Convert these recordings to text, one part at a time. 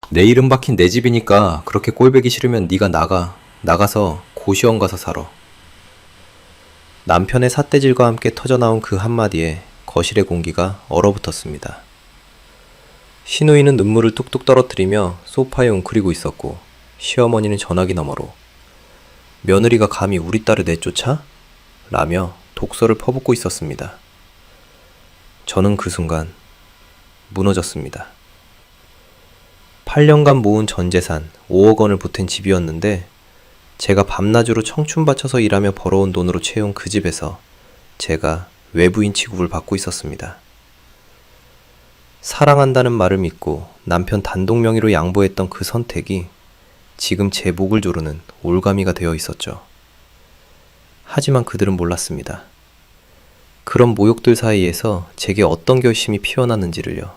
내 이름 박힌 내 집이니까 그렇게 꼴보기 싫으면 네가 나가. 나가서 고시원 가서 살아. 남편의 삿대질과 함께 터져나온 그 한마디에 거실의 공기가 얼어붙었습니다. 시누이는 눈물을 뚝뚝 떨어뜨리며 소파에 웅크리고 있었고 시어머니는 전화기 너머로 며느리가 감히 우리 딸을 내쫓아? 라며 독서를 퍼붓고 있었습니다. 저는 그 순간 무너졌습니다. 8년간 모은 전 재산 5억 원을 보탠 집이었는데 제가 밤낮으로 청춘 바쳐서 일하며 벌어온 돈으로 채운 그 집에서 제가 외부인 취급을 받고 있었습니다. 사랑한다는 말을 믿고 남편 단독 명의로 양보했던 그 선택이 지금 제 목을 조르는 올가미가 되어 있었죠. 하지만 그들은 몰랐습니다. 그런 모욕들 사이에서 제게 어떤 결심이 피어났는지를요.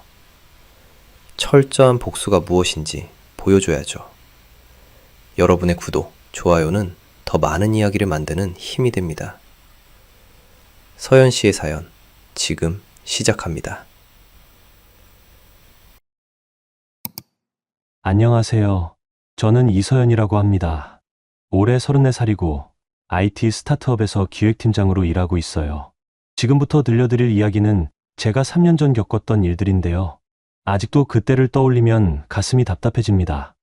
철저한 복수가 무엇인지 보여줘야죠. 여러분의 구독, 좋아요는 더 많은 이야기를 만드는 힘이 됩니다. 서연 씨의 사연, 지금 시작합니다. 안녕하세요. 저는 이서연이라고 합니다. 올해 34살이고 IT 스타트업에서 기획팀장으로 일하고 있어요. 지금부터 들려드릴 이야기는 제가 3년 전 겪었던 일들인데요. 아직도 그때를 떠올리면 가슴이 답답해집니다.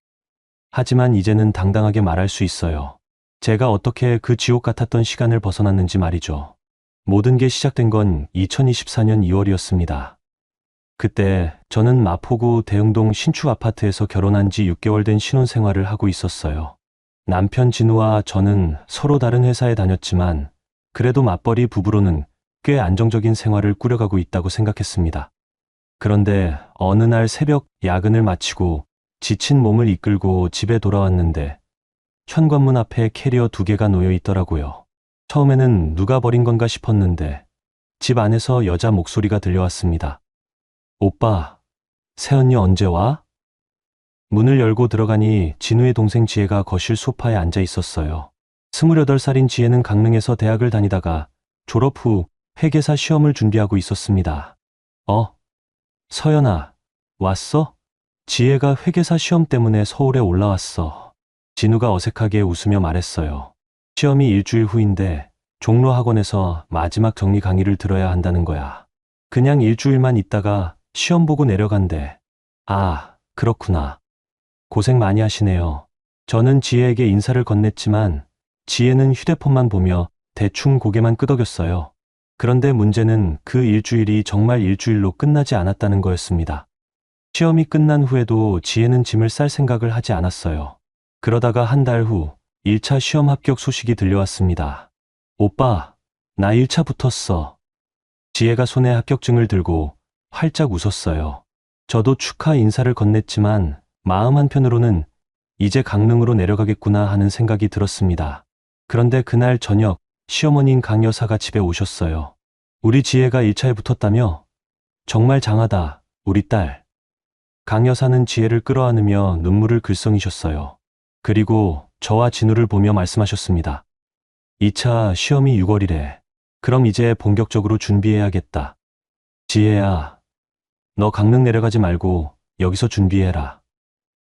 하지만 이제는 당당하게 말할 수 있어요. 제가 어떻게 그 지옥 같았던 시간을 벗어났는지 말이죠. 모든 게 시작된 건 2024년 2월이었습니다. 그때 저는 마포구 대흥동 신축 아파트에서 결혼한 지 6개월 된 신혼생활을 하고 있었어요. 남편 진우와 저는 서로 다른 회사에 다녔지만 그래도 맞벌이 부부로는 꽤 안정적인 생활을 꾸려가고 있다고 생각했습니다. 그런데 어느 날 새벽 야근을 마치고 지친 몸을 이끌고 집에 돌아왔는데 현관문 앞에 캐리어 2개가 놓여 있더라고요. 처음에는 누가 버린 건가 싶었는데 집 안에서 여자 목소리가 들려왔습니다. 오빠, 새언니 언제 와? 문을 열고 들어가니 진우의 동생 지혜가 거실 소파에 앉아 있었어요. 28살인 지혜는 강릉에서 대학을 다니다가 졸업 후 회계사 시험을 준비하고 있었습니다. 서연아, 왔어? 지혜가 회계사 시험 때문에 서울에 올라왔어. 진우가 어색하게 웃으며 말했어요. 시험이 일주일 후인데 종로 학원에서 마지막 정리 강의를 들어야 한다는 거야. 그냥 일주일만 있다가 시험 보고 내려간대. 아, 그렇구나. 고생 많이 하시네요. 저는 지혜에게 인사를 건넸지만 지혜는 휴대폰만 보며 대충 고개만 끄덕였어요. 그런데 문제는 그 일주일이 정말 일주일로 끝나지 않았다는 거였습니다. 시험이 끝난 후에도 지혜는 짐을 쌀 생각을 하지 않았어요. 그러다가 한 달 후 1차 시험 합격 소식이 들려왔습니다. 오빠, 나 1차 붙었어. 지혜가 손에 합격증을 들고 활짝 웃었어요. 저도 축하 인사를 건넸지만 마음 한편으로는 이제 강릉으로 내려가겠구나 하는 생각이 들었습니다. 그런데 그날 저녁 시어머니인 강 여사가 집에 오셨어요. 우리 지혜가 1차에 붙었다며? 정말 장하다, 우리 딸. 강 여사는 지혜를 끌어안으며 눈물을 글썽이셨어요. 그리고 저와 진우를 보며 말씀하셨습니다. 2차 시험이 6월이래. 그럼 이제 본격적으로 준비해야겠다. 지혜야, 너 강릉 내려가지 말고 여기서 준비해라.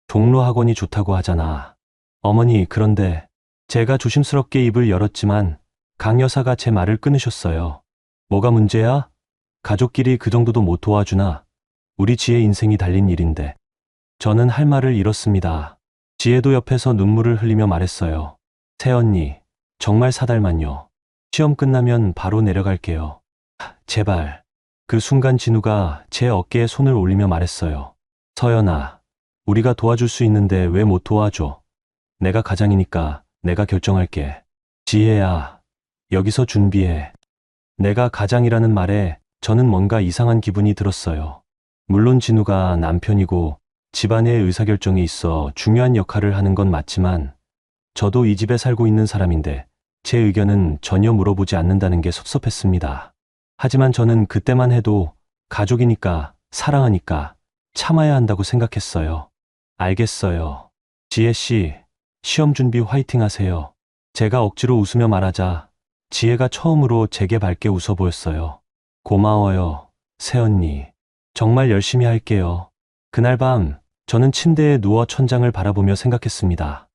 종로 학원이 좋다고 하잖아. 어머니, 그런데 제가 조심스럽게 입을 열었지만 강 여사가 제 말을 끊으셨어요. 뭐가 문제야? 가족끼리 그 정도도 못 도와주나? 우리 지혜 인생이 달린 일인데. 저는 할 말을 잃었습니다. 지혜도 옆에서 눈물을 흘리며 말했어요. 새언니, 정말 사달만요. 시험 끝나면 바로 내려갈게요. 제발. 그 순간 진우가 제 어깨에 손을 올리며 말했어요. 서연아, 우리가 도와줄 수 있는데 왜 못 도와줘? 내가 가장이니까 내가 결정할게. 지혜야, 여기서 준비해. 내가 가장이라는 말에 저는 뭔가 이상한 기분이 들었어요. 물론 진우가 남편이고 집안의 의사결정에 있어 중요한 역할을 하는 건 맞지만 저도 이 집에 살고 있는 사람인데 제 의견은 전혀 물어보지 않는다는 게 섭섭했습니다. 하지만 저는 그때만 해도 가족이니까, 사랑하니까 참아야 한다고 생각했어요. 알겠어요. 지혜 씨, 시험 준비 화이팅 하세요. 제가 억지로 웃으며 말하자 지혜가 처음으로 제게 밝게 웃어 보였어요. 고마워요, 새언니. 정말 열심히 할게요. 그날 밤 저는 침대에 누워 천장을 바라보며 생각했습니다.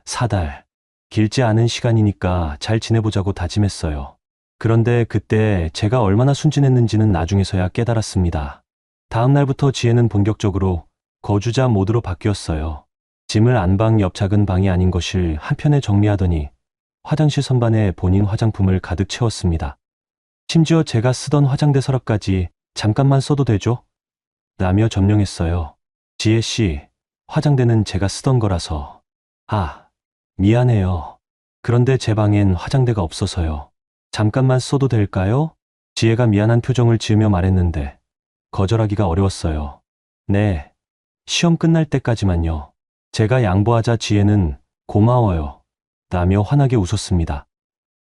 4달. 길지 않은 시간이니까 잘 지내보자고 다짐했어요. 그런데 그때 제가 얼마나 순진했는지는 나중에서야 깨달았습니다. 다음 날부터 지혜는 본격적으로 거주자 모드로 바뀌었어요. 짐을 안방 옆 작은 방이 아닌 거실 한편에 정리하더니 화장실 선반에 본인 화장품을 가득 채웠습니다. 심지어 제가 쓰던 화장대 서랍까지 잠깐만 써도 되죠? 라며 점령했어요. 지혜 씨, 화장대는 제가 쓰던 거라서. 아, 미안해요. 그런데 제 방엔 화장대가 없어서요. 잠깐만 써도 될까요? 지혜가 미안한 표정을 지으며 말했는데 거절하기가 어려웠어요. 네, 시험 끝날 때까지만요. 제가 양보하자 지혜는 고마워요. 라며 환하게 웃었습니다.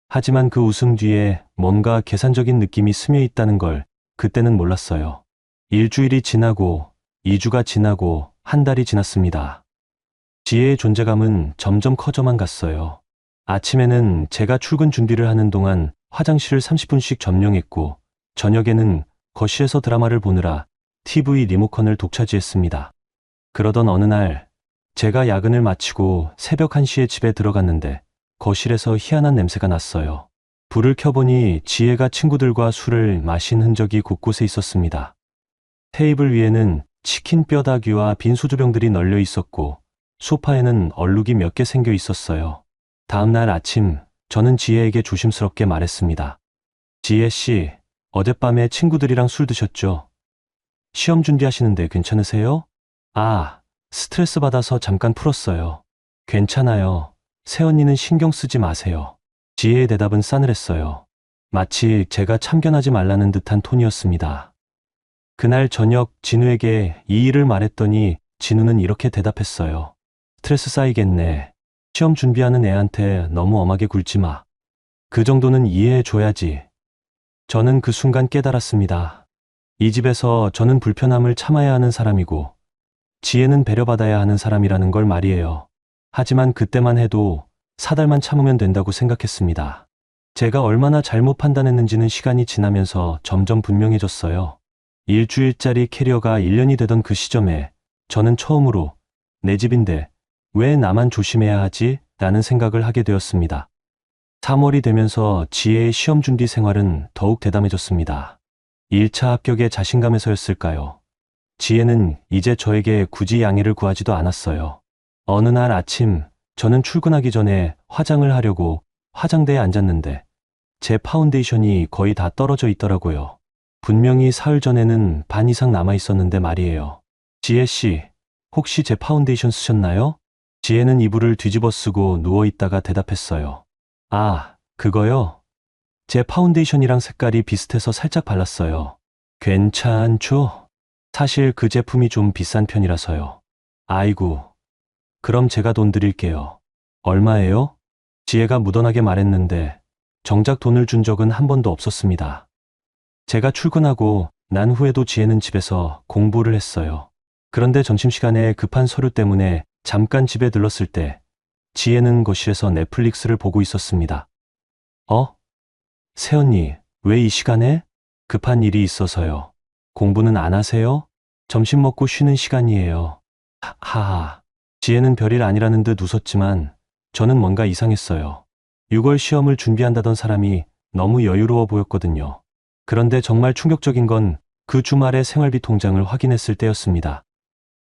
하지만 그 웃음 뒤에 뭔가 계산적인 느낌이 스며 있다는 걸 그때는 몰랐어요. 일주일이 지나고 2주가 지나고 한 달이 지났습니다. 지혜의 존재감은 점점 커져만 갔어요. 아침에는 제가 출근 준비를 하는 동안 화장실을 30분씩 점령했고 저녁에는 거실에서 드라마를 보느라 TV 리모컨을 독차지했습니다. 그러던 어느 날 제가 야근을 마치고 새벽 1시에 집에 들어갔는데 거실에서 희한한 냄새가 났어요. 불을 켜보니 지혜가 친구들과 술을 마신 흔적이 곳곳에 있었습니다. 테이블 위에는 치킨 뼈다귀와 빈 소주병들이 널려 있었고 소파에는 얼룩이 몇 개 생겨 있었어요. 다음 날 아침 저는 지혜에게 조심스럽게 말했습니다. 지혜 씨, 어젯밤에 친구들이랑 술 드셨죠? 시험 준비하시는데 괜찮으세요? 아, 스트레스 받아서 잠깐 풀었어요. 괜찮아요. 새언니는 신경 쓰지 마세요. 지혜의 대답은 싸늘했어요. 마치 제가 참견하지 말라는 듯한 톤이었습니다. 그날 저녁 진우에게 이 일을 말했더니 진우는 이렇게 대답했어요. 스트레스 쌓이겠네. 시험 준비하는 애한테 너무 엄하게 굴지 마. 그 정도는 이해해줘야지. 저는 그 순간 깨달았습니다. 이 집에서 저는 불편함을 참아야 하는 사람이고 지혜는 배려받아야 하는 사람이라는 걸 말이에요. 하지만 그때만 해도 4달만 참으면 된다고 생각했습니다. 제가 얼마나 잘못 판단했는지는 시간이 지나면서 점점 분명해졌어요. 일주일짜리 캐리어가 1년이 되던 그 시점에 저는 처음으로 내 집인데 왜 나만 조심해야 하지? 라는 생각을 하게 되었습니다. 3월이 되면서 지혜의 시험 준비 생활은 더욱 대담해졌습니다. 1차 합격의 자신감에서였을까요? 지혜는 이제 저에게 굳이 양해를 구하지도 않았어요. 어느 날 아침 저는 출근하기 전에 화장을 하려고 화장대에 앉았는데 제 파운데이션이 거의 다 떨어져 있더라고요. 분명히 사흘 전에는 반 이상 남아 있었는데 말이에요. 지혜 씨, 혹시 제 파운데이션 쓰셨나요? 지혜는 이불을 뒤집어 쓰고 누워 있다가 대답했어요. 아, 그거요? 제 파운데이션이랑 색깔이 비슷해서 살짝 발랐어요. 괜찮죠? 사실 그 제품이 좀 비싼 편이라서요. 아이고, 그럼 제가 돈 드릴게요. 얼마예요? 지혜가 무던하게 말했는데 정작 돈을 준 적은 한 번도 없었습니다. 제가 출근하고 난 후에도 지혜는 집에서 공부를 했어요. 그런데 점심시간에 급한 서류 때문에 잠깐 집에 들렀을 때 지혜는 거실에서 넷플릭스를 보고 있었습니다. 새언니, 왜 이 시간에? 급한 일이 있어서요. 공부는 안 하세요? 점심 먹고 쉬는 시간이에요. 하하. 지혜는 별일 아니라는 듯 웃었지만 저는 뭔가 이상했어요. 6월 시험을 준비한다던 사람이 너무 여유로워 보였거든요. 그런데 정말 충격적인 건 그 주말에 생활비 통장을 확인했을 때였습니다.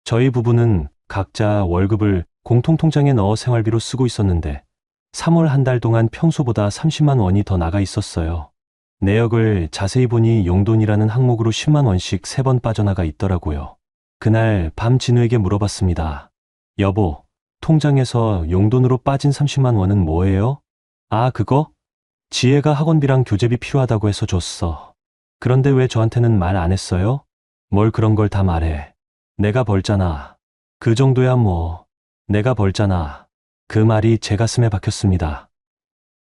저희 부부는 각자 월급을 공통통장에 넣어 생활비로 쓰고 있었는데 3월 한 달 동안 평소보다 30만 원이 더 나가 있었어요. 내역을 자세히 보니 용돈이라는 항목으로 10만 원씩 3번 빠져나가 있더라고요. 그날 밤 진우에게 물어봤습니다. 여보, 통장에서 용돈으로 빠진 30만 원은 뭐예요? 아, 그거? 지혜가 학원비랑 교재비 필요하다고 해서 줬어. 그런데 왜 저한테는 말 안 했어요? 뭘 그런 걸 다 말해. 내가 벌잖아. 그 정도야 뭐. 내가 벌잖아. 그 말이 제 가슴에 박혔습니다.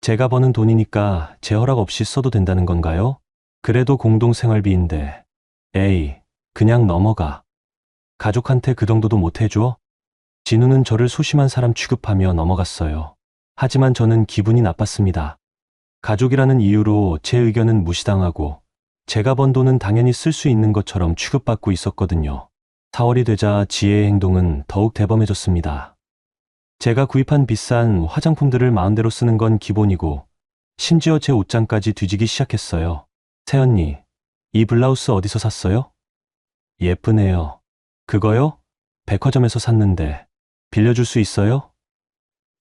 제가 버는 돈이니까 제 허락 없이 써도 된다는 건가요? 그래도 공동생활비인데. 에이, 그냥 넘어가. 가족한테 그 정도도 못 해줘? 진우는 저를 소심한 사람 취급하며 넘어갔어요. 하지만 저는 기분이 나빴습니다. 가족이라는 이유로 제 의견은 무시당하고 제가 번 돈은 당연히 쓸 수 있는 것처럼 취급받고 있었거든요. 4월이 되자 지혜의 행동은 더욱 대범해졌습니다. 제가 구입한 비싼 화장품들을 마음대로 쓰는 건 기본이고 심지어 제 옷장까지 뒤지기 시작했어요. 새언니, 이 블라우스 어디서 샀어요? 예쁘네요. 그거요? 백화점에서 샀는데 빌려줄 수 있어요?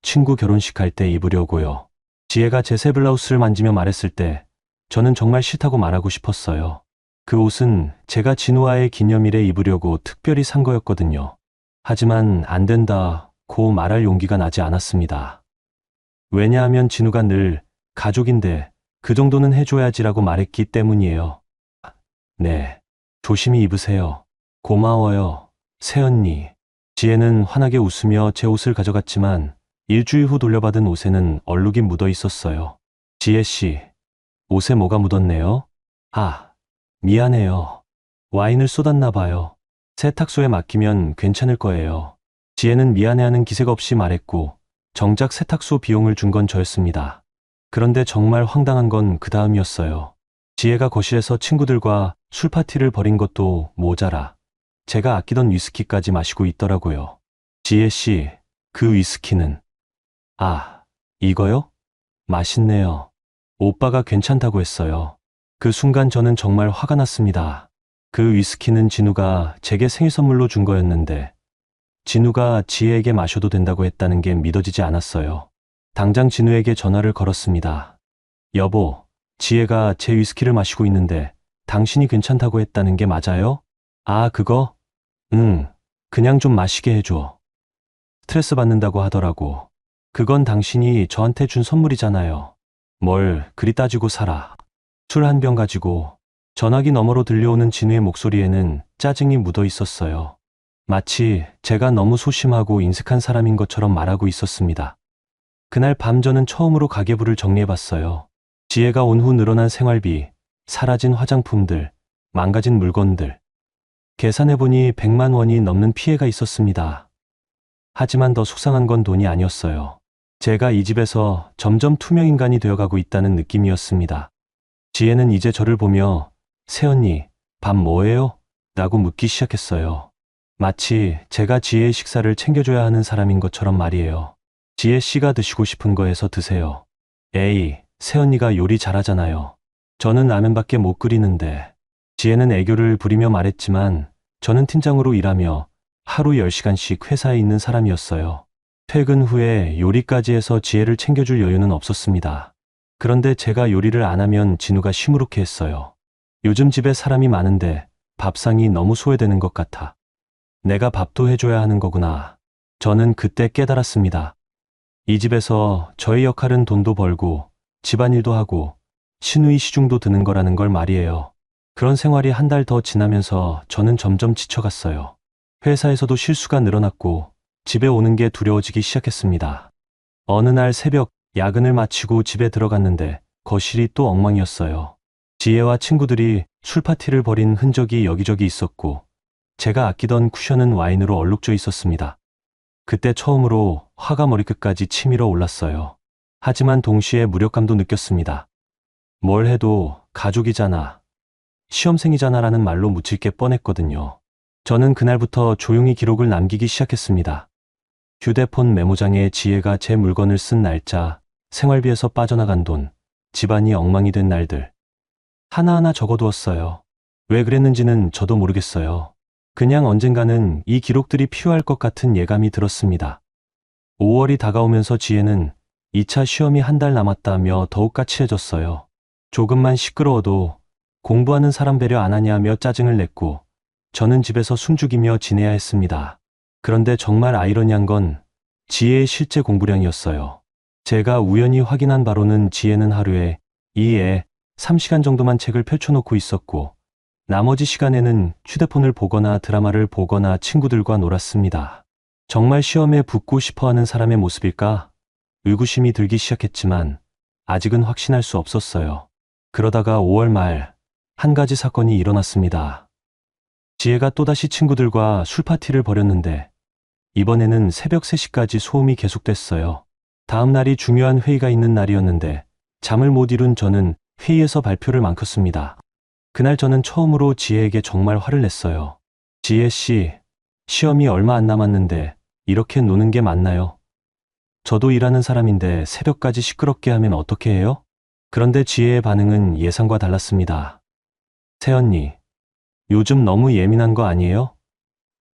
친구 결혼식 할 때 입으려고요. 지혜가 제 새 블라우스를 만지며 말했을 때 저는 정말 싫다고 말하고 싶었어요. 그 옷은 제가 진우와의 기념일에 입으려고 특별히 산 거였거든요. 하지만 안 된다고 말할 용기가 나지 않았습니다. 왜냐하면 진우가 늘 가족인데 그 정도는 해줘야지라고 말했기 때문이에요. 네, 조심히 입으세요. 고마워요, 새언니. 지혜는 환하게 웃으며 제 옷을 가져갔지만 일주일 후 돌려받은 옷에는 얼룩이 묻어 있었어요. 지혜씨, 옷에 뭐가 묻었네요? 아, 미안해요. 와인을 쏟았나 봐요. 세탁소에 맡기면 괜찮을 거예요. 지혜는 미안해하는 기색 없이 말했고 정작 세탁소 비용을 준 건 저였습니다. 그런데 정말 황당한 건 그 다음이었어요. 지혜가 거실에서 친구들과 술 파티를 벌인 것도 모자라 제가 아끼던 위스키까지 마시고 있더라고요. 지혜씨, 그 위스키는? 아, 이거요? 맛있네요. 오빠가 괜찮다고 했어요. 그 순간 저는 정말 화가 났습니다. 그 위스키는 진우가 제게 생일 선물로 준 거였는데 진우가 지혜에게 마셔도 된다고 했다는 게 믿어지지 않았어요. 당장 진우에게 전화를 걸었습니다. 여보, 지혜가 제 위스키를 마시고 있는데 당신이 괜찮다고 했다는 게 맞아요? 아, 그거? 응, 그냥 좀 마시게 해줘. 스트레스 받는다고 하더라고. 그건 당신이 저한테 준 선물이잖아요. 뭘 그리 따지고 살아. 술 한 병 가지고. 전화기 너머로 들려오는 진우의 목소리에는 짜증이 묻어 있었어요. 마치 제가 너무 소심하고 인색한 사람인 것처럼 말하고 있었습니다. 그날 밤 저는 처음으로 가계부를 정리해봤어요. 지혜가 온 후 늘어난 생활비, 사라진 화장품들, 망가진 물건들. 계산해보니 100만 원이 넘는 피해가 있었습니다. 하지만 더 속상한 건 돈이 아니었어요. 제가 이 집에서 점점 투명인간이 되어가고 있다는 느낌이었습니다. 지혜는 이제 저를 보며 새언니, 밥 뭐예요? 라고 묻기 시작했어요. 마치 제가 지혜의 식사를 챙겨줘야 하는 사람인 것처럼 말이에요. 지혜 씨가 드시고 싶은 거 해서 드세요. 에이, 새언니가 요리 잘하잖아요. 저는 라면밖에 못 끓이는데. 지혜는 애교를 부리며 말했지만 저는 팀장으로 일하며 하루 10시간씩 회사에 있는 사람이었어요. 퇴근 후에 요리까지 해서 지혜를 챙겨줄 여유는 없었습니다. 그런데 제가 요리를 안 하면 진우가 시무룩해 했어요. 요즘 집에 사람이 많은데 밥상이 너무 소외되는 것 같아. 내가 밥도 해줘야 하는 거구나. 저는 그때 깨달았습니다. 이 집에서 저의 역할은 돈도 벌고 집안일도 하고 시누이 시중도 드는 거라는 걸 말이에요. 그런 생활이 한 달 더 지나면서 저는 점점 지쳐갔어요. 회사에서도 실수가 늘어났고 집에 오는 게 두려워지기 시작했습니다. 어느 날 새벽 야근을 마치고 집에 들어갔는데 거실이 또 엉망이었어요. 지혜와 친구들이 술파티를 벌인 흔적이 여기저기 있었고 제가 아끼던 쿠션은 와인으로 얼룩져 있었습니다. 그때 처음으로 화가 머리끝까지 치밀어 올랐어요. 하지만 동시에 무력감도 느꼈습니다. 뭘 해도 가족이잖아, 시험생이잖아 라는 말로 묻힐 게 뻔했거든요. 저는 그날부터 조용히 기록을 남기기 시작했습니다. 휴대폰 메모장에 지혜가 제 물건을 쓴 날짜, 생활비에서 빠져나간 돈, 집안이 엉망이 된 날들. 하나하나 적어두었어요. 왜 그랬는지는 저도 모르겠어요. 그냥 언젠가는 이 기록들이 필요할 것 같은 예감이 들었습니다. 5월이 다가오면서 지혜는 2차 시험이 한 달 남았다며 더욱 까칠해졌어요. 조금만 시끄러워도 공부하는 사람 배려 안 하냐며 짜증을 냈고 저는 집에서 숨죽이며 지내야 했습니다. 그런데 정말 아이러니한 건 지혜의 실제 공부량이었어요. 제가 우연히 확인한 바로는 지혜는 하루에 2에 3시간 정도만 책을 펼쳐놓고 있었고 나머지 시간에는 휴대폰을 보거나 드라마를 보거나 친구들과 놀았습니다. 정말 시험에 붙고 싶어하는 사람의 모습일까? 의구심이 들기 시작했지만 아직은 확신할 수 없었어요. 그러다가 5월 말 한 가지 사건이 일어났습니다. 지혜가 또다시 친구들과 술파티를 벌였는데 이번에는 새벽 3시까지 소음이 계속됐어요. 다음 날이 중요한 회의가 있는 날이었는데 잠을 못 이룬 저는 회의에서 발표를 망쳤습니다. 그날 저는 처음으로 지혜에게 정말 화를 냈어요. 지혜 씨, 시험이 얼마 안 남았는데 이렇게 노는 게 맞나요? 저도 일하는 사람인데 새벽까지 시끄럽게 하면 어떻게 해요? 그런데 지혜의 반응은 예상과 달랐습니다. 새언니, 요즘 너무 예민한 거 아니에요?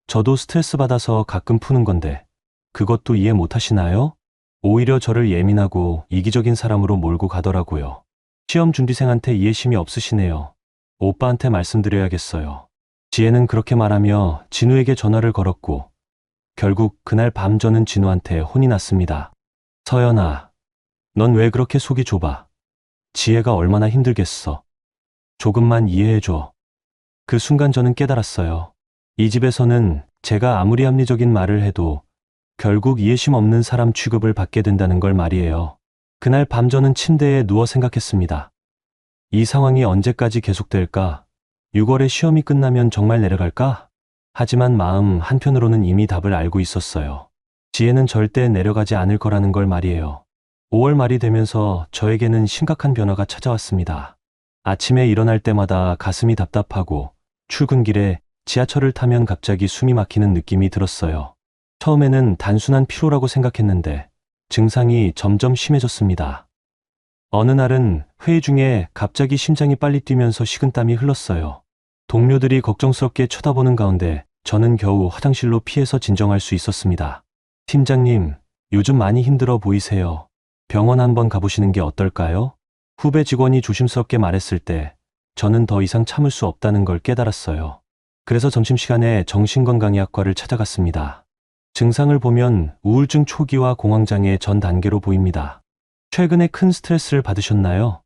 저도 스트레스 받아서 가끔 푸는 건데 그것도 이해 못 하시나요? 오히려 저를 예민하고 이기적인 사람으로 몰고 가더라고요. 시험 준비생한테 이해심이 없으시네요. 오빠한테 말씀드려야겠어요. 지혜는 그렇게 말하며 진우에게 전화를 걸었고 결국 그날 밤 저는 진우한테 혼이 났습니다. 서연아, 넌 왜 그렇게 속이 좁아? 지혜가 얼마나 힘들겠어. 조금만 이해해줘. 그 순간 저는 깨달았어요. 이 집에서는 제가 아무리 합리적인 말을 해도 결국 이해심 없는 사람 취급을 받게 된다는 걸 말이에요. 그날 밤 저는 침대에 누워 생각했습니다. 이 상황이 언제까지 계속될까? 6월에 시험이 끝나면 정말 내려갈까? 하지만 마음 한편으로는 이미 답을 알고 있었어요. 지혜는 절대 내려가지 않을 거라는 걸 말이에요. 5월 말이 되면서 저에게는 심각한 변화가 찾아왔습니다. 아침에 일어날 때마다 가슴이 답답하고 출근길에 지하철을 타면 갑자기 숨이 막히는 느낌이 들었어요. 처음에는 단순한 피로라고 생각했는데 증상이 점점 심해졌습니다. 어느 날은 회의 중에 갑자기 심장이 빨리 뛰면서 식은땀이 흘렀어요. 동료들이 걱정스럽게 쳐다보는 가운데 저는 겨우 화장실로 피해서 진정할 수 있었습니다. 팀장님, 요즘 많이 힘들어 보이세요. 병원 한번 가보시는 게 어떨까요? 후배 직원이 조심스럽게 말했을 때 저는 더 이상 참을 수 없다는 걸 깨달았어요. 그래서 점심시간에 정신건강의학과를 찾아갔습니다. 증상을 보면 우울증 초기와 공황장애 전 단계로 보입니다. 최근에 큰 스트레스를 받으셨나요?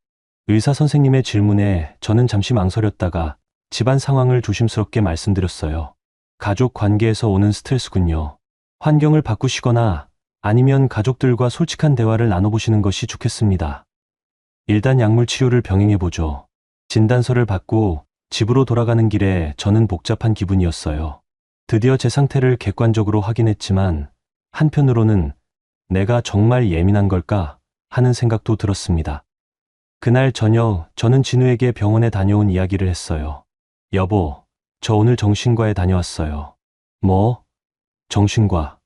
의사 선생님의 질문에 저는 잠시 망설였다가 집안 상황을 조심스럽게 말씀드렸어요. 가족 관계에서 오는 스트레스군요. 환경을 바꾸시거나 아니면 가족들과 솔직한 대화를 나눠보시는 것이 좋겠습니다. 일단 약물 치료를 병행해보죠. 진단서를 받고 집으로 돌아가는 길에 저는 복잡한 기분이었어요. 드디어 제 상태를 객관적으로 확인했지만 한편으로는 내가 정말 예민한 걸까 하는 생각도 들었습니다. 그날 저녁 저는 진우에게 병원에 다녀온 이야기를 했어요. 여보, 저 오늘 정신과에 다녀왔어요. 뭐? 정신과?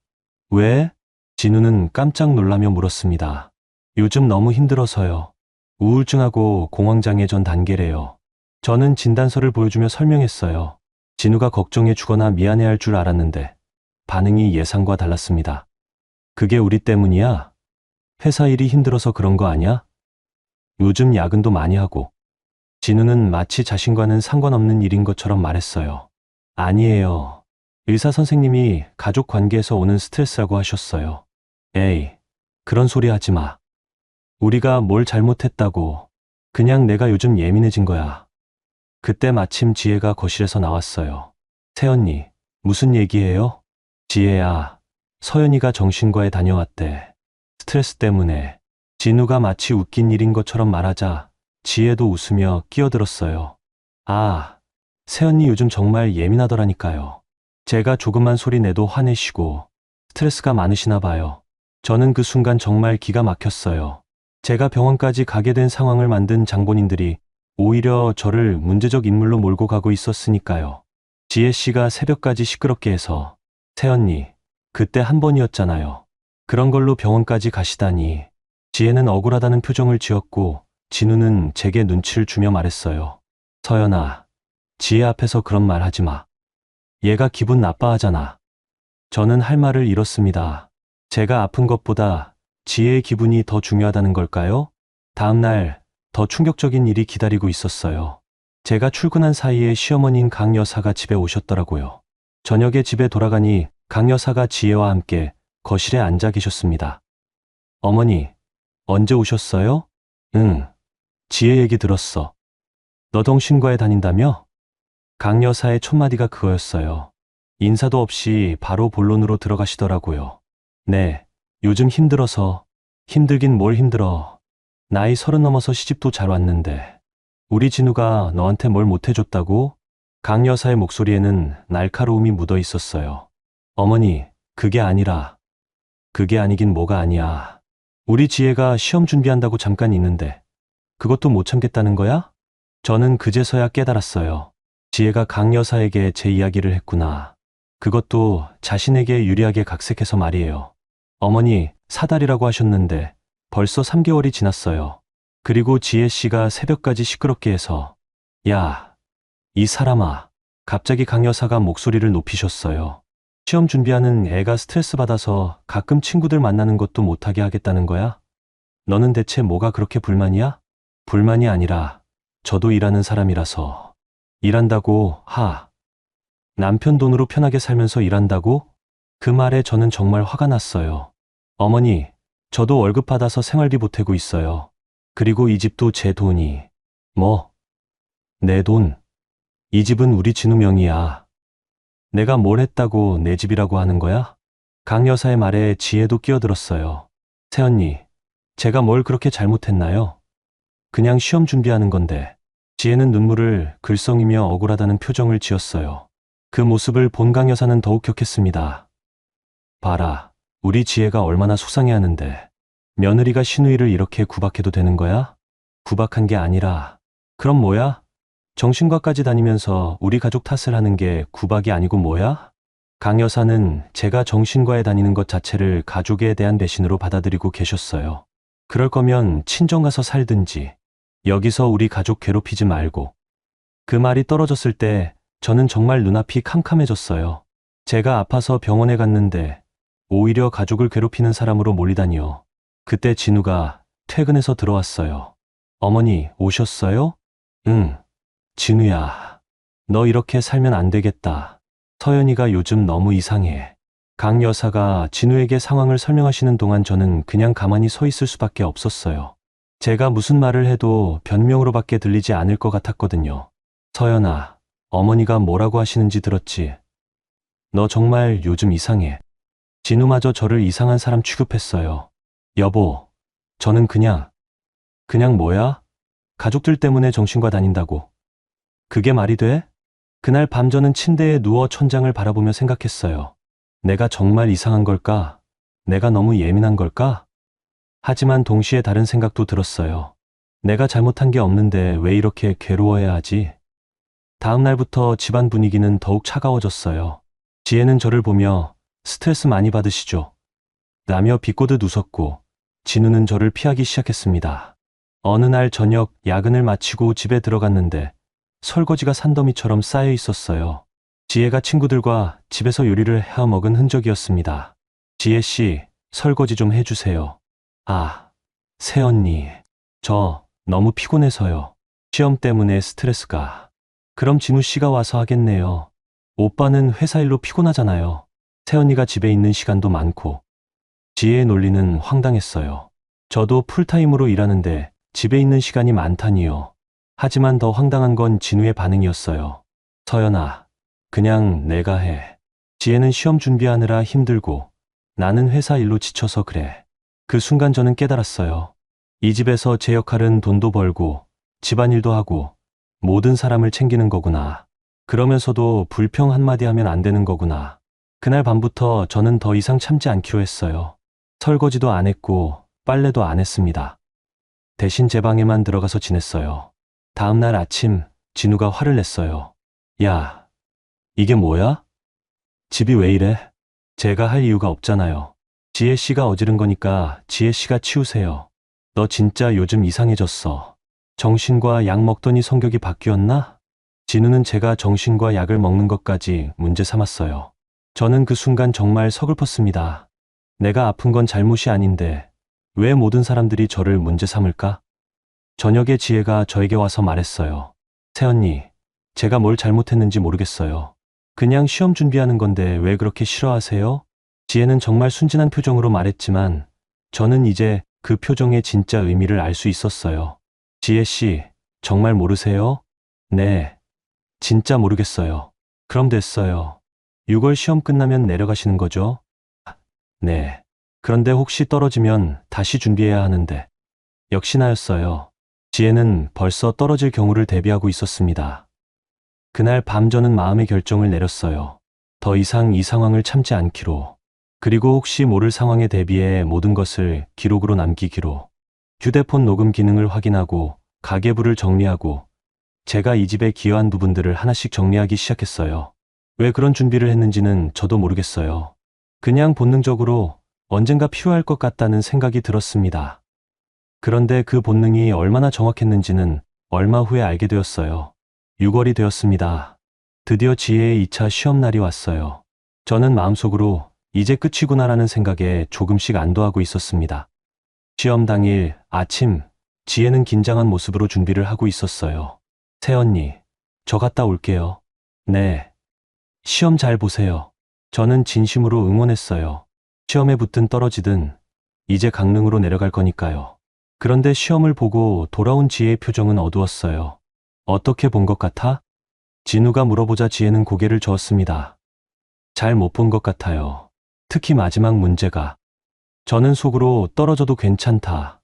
왜? 진우는 깜짝 놀라며 물었습니다. 요즘 너무 힘들어서요. 우울증하고 공황장애 전 단계래요. 저는 진단서를 보여주며 설명했어요. 진우가 걱정해 주거나 미안해할 줄 알았는데 반응이 예상과 달랐습니다. 그게 우리 때문이야? 회사 일이 힘들어서 그런 거 아냐? 요즘 야근도 많이 하고. 진우는 마치 자신과는 상관없는 일인 것처럼 말했어요. 아니에요. 의사 선생님이 가족 관계에서 오는 스트레스라고 하셨어요. 에이, 그런 소리 하지 마. 우리가 뭘 잘못했다고. 그냥 내가 요즘 예민해진 거야. 그때 마침 지혜가 거실에서 나왔어요. 새언니, 무슨 얘기예요? 지혜야, 서연이가 정신과에 다녀왔대. 스트레스 때문에. 진우가 마치 웃긴 일인 것처럼 말하자 지혜도 웃으며 끼어들었어요. 아, 새언니 요즘 정말 예민하더라니까요. 제가 조금만 소리 내도 화내시고 스트레스가 많으시나 봐요. 저는 그 순간 정말 기가 막혔어요. 제가 병원까지 가게 된 상황을 만든 장본인들이 오히려 저를 문제적 인물로 몰고 가고 있었으니까요. 지혜 씨가 새벽까지 시끄럽게 해서 새언니, 그때 한 번이었잖아요. 그런 걸로 병원까지 가시다니. 지혜는 억울하다는 표정을 지었고 진우는 제게 눈치를 주며 말했어요. 서연아, 지혜 앞에서 그런 말 하지 마. 얘가 기분 나빠하잖아. 저는 할 말을 잃었습니다. 제가 아픈 것보다 지혜의 기분이 더 중요하다는 걸까요? 다음 날 더 충격적인 일이 기다리고 있었어요. 제가 출근한 사이에 시어머니인 강 여사가 집에 오셨더라고요. 저녁에 집에 돌아가니 강 여사가 지혜와 함께 거실에 앉아 계셨습니다. 어머니, 언제 오셨어요? 응, 지혜 얘기 들었어. 너 정신과에 다닌다며? 강 여사의 첫마디가 그거였어요. 인사도 없이 바로 본론으로 들어가시더라고요. 네, 요즘 힘들어서. 힘들긴 뭘 힘들어. 나이 30 넘어서 시집도 잘 왔는데. 우리 진우가 너한테 뭘 못해줬다고? 강 여사의 목소리에는 날카로움이 묻어 있었어요. 어머니, 그게 아니라. 그게 아니긴 뭐가 아니야. 우리 지혜가 시험 준비한다고 잠깐 있는데 그것도 못 참겠다는 거야? 저는 그제서야 깨달았어요. 지혜가 강 여사에게 제 이야기를 했구나. 그것도 자신에게 유리하게 각색해서 말이에요. 어머니, 사달이라고 하셨는데 벌써 3개월이 지났어요. 그리고 지혜 씨가 새벽까지 시끄럽게 해서, 야, 이 사람아. 갑자기 강 여사가 목소리를 높이셨어요. 시험 준비하는 애가 스트레스 받아서 가끔 친구들 만나는 것도 못하게 하겠다는 거야? 너는 대체 뭐가 그렇게 불만이야? 불만이 아니라 저도 일하는 사람이라서. 일한다고, 남편 돈으로 편하게 살면서 일한다고? 그 말에 저는 정말 화가 났어요. 어머니, 저도 월급 받아서 생활비 보태고 있어요. 그리고 이 집도 제 돈이. 뭐? 내 돈. 이 집은 우리 진우 명의야. 내가 뭘 했다고 내 집이라고 하는 거야? 강 여사의 말에 지혜도 끼어들었어요. 새언니, 제가 뭘 그렇게 잘못했나요? 그냥 시험 준비하는 건데. 지혜는 눈물을 글썽이며 억울하다는 표정을 지었어요. 그 모습을 본 강 여사는 더욱 격했습니다. 봐라, 우리 지혜가 얼마나 속상해하는데. 며느리가 시누이를 이렇게 구박해도 되는 거야? 구박한 게 아니라. 그럼 뭐야? 정신과까지 다니면서 우리 가족 탓을 하는 게 구박이 아니고 뭐야? 강 여사는 제가 정신과에 다니는 것 자체를 가족에 대한 배신으로 받아들이고 계셨어요. 그럴 거면 친정 가서 살든지, 여기서 우리 가족 괴롭히지 말고. 그 말이 떨어졌을 때 저는 정말 눈앞이 캄캄해졌어요. 제가 아파서 병원에 갔는데 오히려 가족을 괴롭히는 사람으로 몰리다니요. 그때 진우가 퇴근해서 들어왔어요. 어머니, 오셨어요? 응. 진우야, 너 이렇게 살면 안 되겠다. 서연이가 요즘 너무 이상해. 강 여사가 진우에게 상황을 설명하시는 동안 저는 그냥 가만히 서 있을 수밖에 없었어요. 제가 무슨 말을 해도 변명으로밖에 들리지 않을 것 같았거든요. 서연아, 어머니가 뭐라고 하시는지 들었지? 너 정말 요즘 이상해. 진우마저 저를 이상한 사람 취급했어요. 여보, 저는 그냥 뭐야? 가족들 때문에 정신과 다닌다고. 그게 말이 돼? 그날 밤 저는 침대에 누워 천장을 바라보며 생각했어요. 내가 정말 이상한 걸까? 내가 너무 예민한 걸까? 하지만 동시에 다른 생각도 들었어요. 내가 잘못한 게 없는데 왜 이렇게 괴로워해야 하지? 다음 날부터 집안 분위기는 더욱 차가워졌어요. 지혜는 저를 보며 스트레스 많이 받으시죠? 라며 비꼬듯 웃었고, 진우는 저를 피하기 시작했습니다. 어느 날 저녁 야근을 마치고 집에 들어갔는데 설거지가 산더미처럼 쌓여 있었어요. 지혜가 친구들과 집에서 요리를 해 먹은 흔적이었습니다. 지혜 씨, 설거지 좀 해주세요. 아, 새언니, 저 너무 피곤해서요. 시험 때문에 스트레스가. 그럼 진우 씨가 와서 하겠네요. 오빠는 회사 일로 피곤하잖아요. 새언니가 집에 있는 시간도 많고. 지혜의 논리는 황당했어요. 저도 풀타임으로 일하는데 집에 있는 시간이 많다니요. 하지만 더 황당한 건 진우의 반응이었어요. 서연아, 그냥 내가 해. 지혜는 시험 준비하느라 힘들고 나는 회사 일로 지쳐서 그래. 그 순간 저는 깨달았어요. 이 집에서 제 역할은 돈도 벌고 집안일도 하고 모든 사람을 챙기는 거구나. 그러면서도 불평 한마디 하면 안 되는 거구나. 그날 밤부터 저는 더 이상 참지 않기로 했어요. 설거지도 안 했고 빨래도 안 했습니다. 대신 제 방에만 들어가서 지냈어요. 다음 날 아침 진우가 화를 냈어요. 야, 이게 뭐야? 집이 왜 이래? 제가 할 이유가 없잖아요. 지혜 씨가 어지른 거니까 지혜 씨가 치우세요. 너 진짜 요즘 이상해졌어. 정신과 약 먹더니 성격이 바뀌었나? 진우는 제가 정신과 약을 먹는 것까지 문제 삼았어요. 저는 그 순간 정말 서글펐습니다. 내가 아픈 건 잘못이 아닌데 왜 모든 사람들이 저를 문제 삼을까? 저녁에 지혜가 저에게 와서 말했어요. 새언니, 제가 뭘 잘못했는지 모르겠어요. 그냥 시험 준비하는 건데 왜 그렇게 싫어하세요? 지혜는 정말 순진한 표정으로 말했지만 저는 이제 그 표정의 진짜 의미를 알 수 있었어요. 지혜 씨, 정말 모르세요? 네, 진짜 모르겠어요. 그럼 됐어요. 6월 시험 끝나면 내려가시는 거죠? 네. 그런데 혹시 떨어지면 다시 준비해야 하는데. 역시나였어요. 지혜는 벌써 떨어질 경우를 대비하고 있었습니다. 그날 밤 저는 마음의 결정을 내렸어요. 더 이상 이 상황을 참지 않기로. 그리고 혹시 모를 상황에 대비해 모든 것을 기록으로 남기기로. 휴대폰 녹음 기능을 확인하고 가계부를 정리하고 제가 이 집에 기여한 부분들을 하나씩 정리하기 시작했어요. 왜 그런 준비를 했는지는 저도 모르겠어요. 그냥 본능적으로 언젠가 필요할 것 같다는 생각이 들었습니다. 그런데 그 본능이 얼마나 정확했는지는 얼마 후에 알게 되었어요. 6월이 되었습니다. 드디어 지혜의 2차 시험 날이 왔어요. 저는 마음속으로 이제 끝이구나라는 생각에 조금씩 안도하고 있었습니다. 시험 당일 아침, 지혜는 긴장한 모습으로 준비를 하고 있었어요. 새언니, 저 갔다 올게요. 네. 시험 잘 보세요. 저는 진심으로 응원했어요. 시험에 붙든 떨어지든 이제 강릉으로 내려갈 거니까요. 그런데 시험을 보고 돌아온 지혜의 표정은 어두웠어요. 어떻게 본 것 같아? 진우가 물어보자 지혜는 고개를 저었습니다. 잘 못 본 것 같아요. 특히 마지막 문제가. 저는 속으로 떨어져도 괜찮다.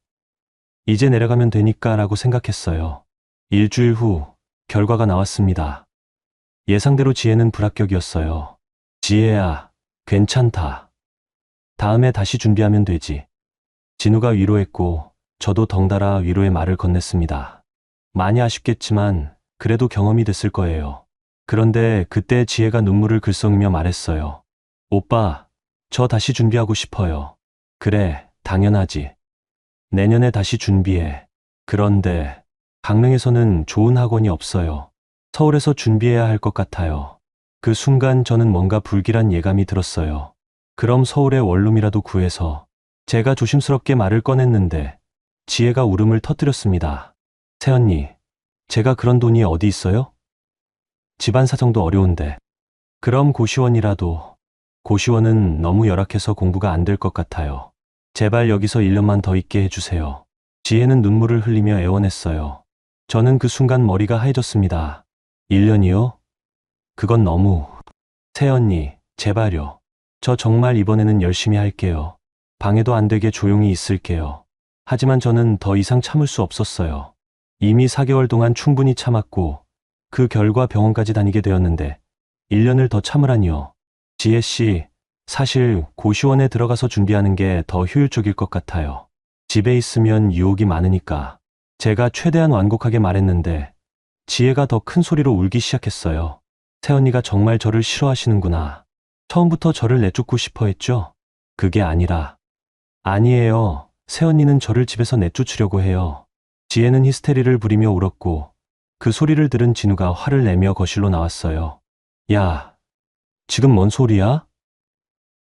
이제 내려가면 되니까 라고 생각했어요. 일주일 후 결과가 나왔습니다. 예상대로 지혜는 불합격이었어요. 지혜야, 괜찮다. 다음에 다시 준비하면 되지. 진우가 위로했고 저도 덩달아 위로의 말을 건넸습니다. 많이 아쉽겠지만 그래도 경험이 됐을 거예요. 그런데 그때 지혜가 눈물을 글썽이며 말했어요. 오빠, 저 다시 준비하고 싶어요. 그래, 당연하지. 내년에 다시 준비해. 그런데 강릉에서는 좋은 학원이 없어요. 서울에서 준비해야 할 것 같아요. 그 순간 저는 뭔가 불길한 예감이 들었어요. 그럼 서울의 원룸이라도 구해서. 제가 조심스럽게 말을 꺼냈는데 지혜가 울음을 터뜨렸습니다. 새언니, 제가 그런 돈이 어디 있어요? 집안 사정도 어려운데. 그럼 고시원이라도. 고시원은 너무 열악해서 공부가 안 될 것 같아요. 제발 여기서 1년만 더 있게 해주세요. 지혜는 눈물을 흘리며 애원했어요. 저는 그 순간 머리가 하얘졌습니다. 1년이요? 그건 너무. 새언니, 제발요. 저 정말 이번에는 열심히 할게요. 방해도 안 되게 조용히 있을게요. 하지만 저는 더 이상 참을 수 없었어요. 이미 4개월 동안 충분히 참았고 그 결과 병원까지 다니게 되었는데 1년을 더 참으라니요. 지혜 씨, 사실 고시원에 들어가서 준비하는 게 더 효율적일 것 같아요. 집에 있으면 유혹이 많으니까. 제가 최대한 완곡하게 말했는데 지혜가 더 큰 소리로 울기 시작했어요. 새언니가 정말 저를 싫어하시는구나. 처음부터 저를 내쫓고 싶어 했죠? 그게 아니라. 아니에요. 새언니는 저를 집에서 내쫓으려고 해요. 지혜는 히스테리를 부리며 울었고 그 소리를 들은 진우가 화를 내며 거실로 나왔어요. 야, 지금 뭔 소리야?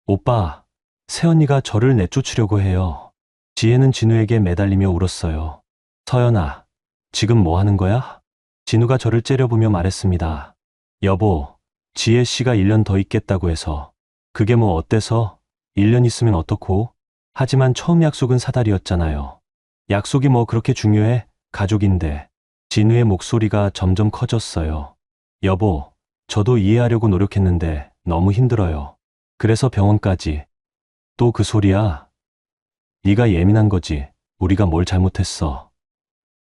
오빠, 새언니가 저를 내쫓으려고 해요. 지혜는 진우에게 매달리며 울었어요. 서연아, 지금 뭐 하는 거야? 진우가 저를 째려보며 말했습니다. 여보, 지혜 씨가 1년 더 있겠다고 해서. 그게 뭐 어때서? 1년 있으면 어떻고? 하지만 처음 약속은 사달이었잖아요. 약속이 뭐 그렇게 중요해? 가족인데. 진우의 목소리가 점점 커졌어요. 여보, 저도 이해하려고 노력했는데 너무 힘들어요. 그래서 병원까지. 또 그 소리야? 네가 예민한 거지. 우리가 뭘 잘못했어.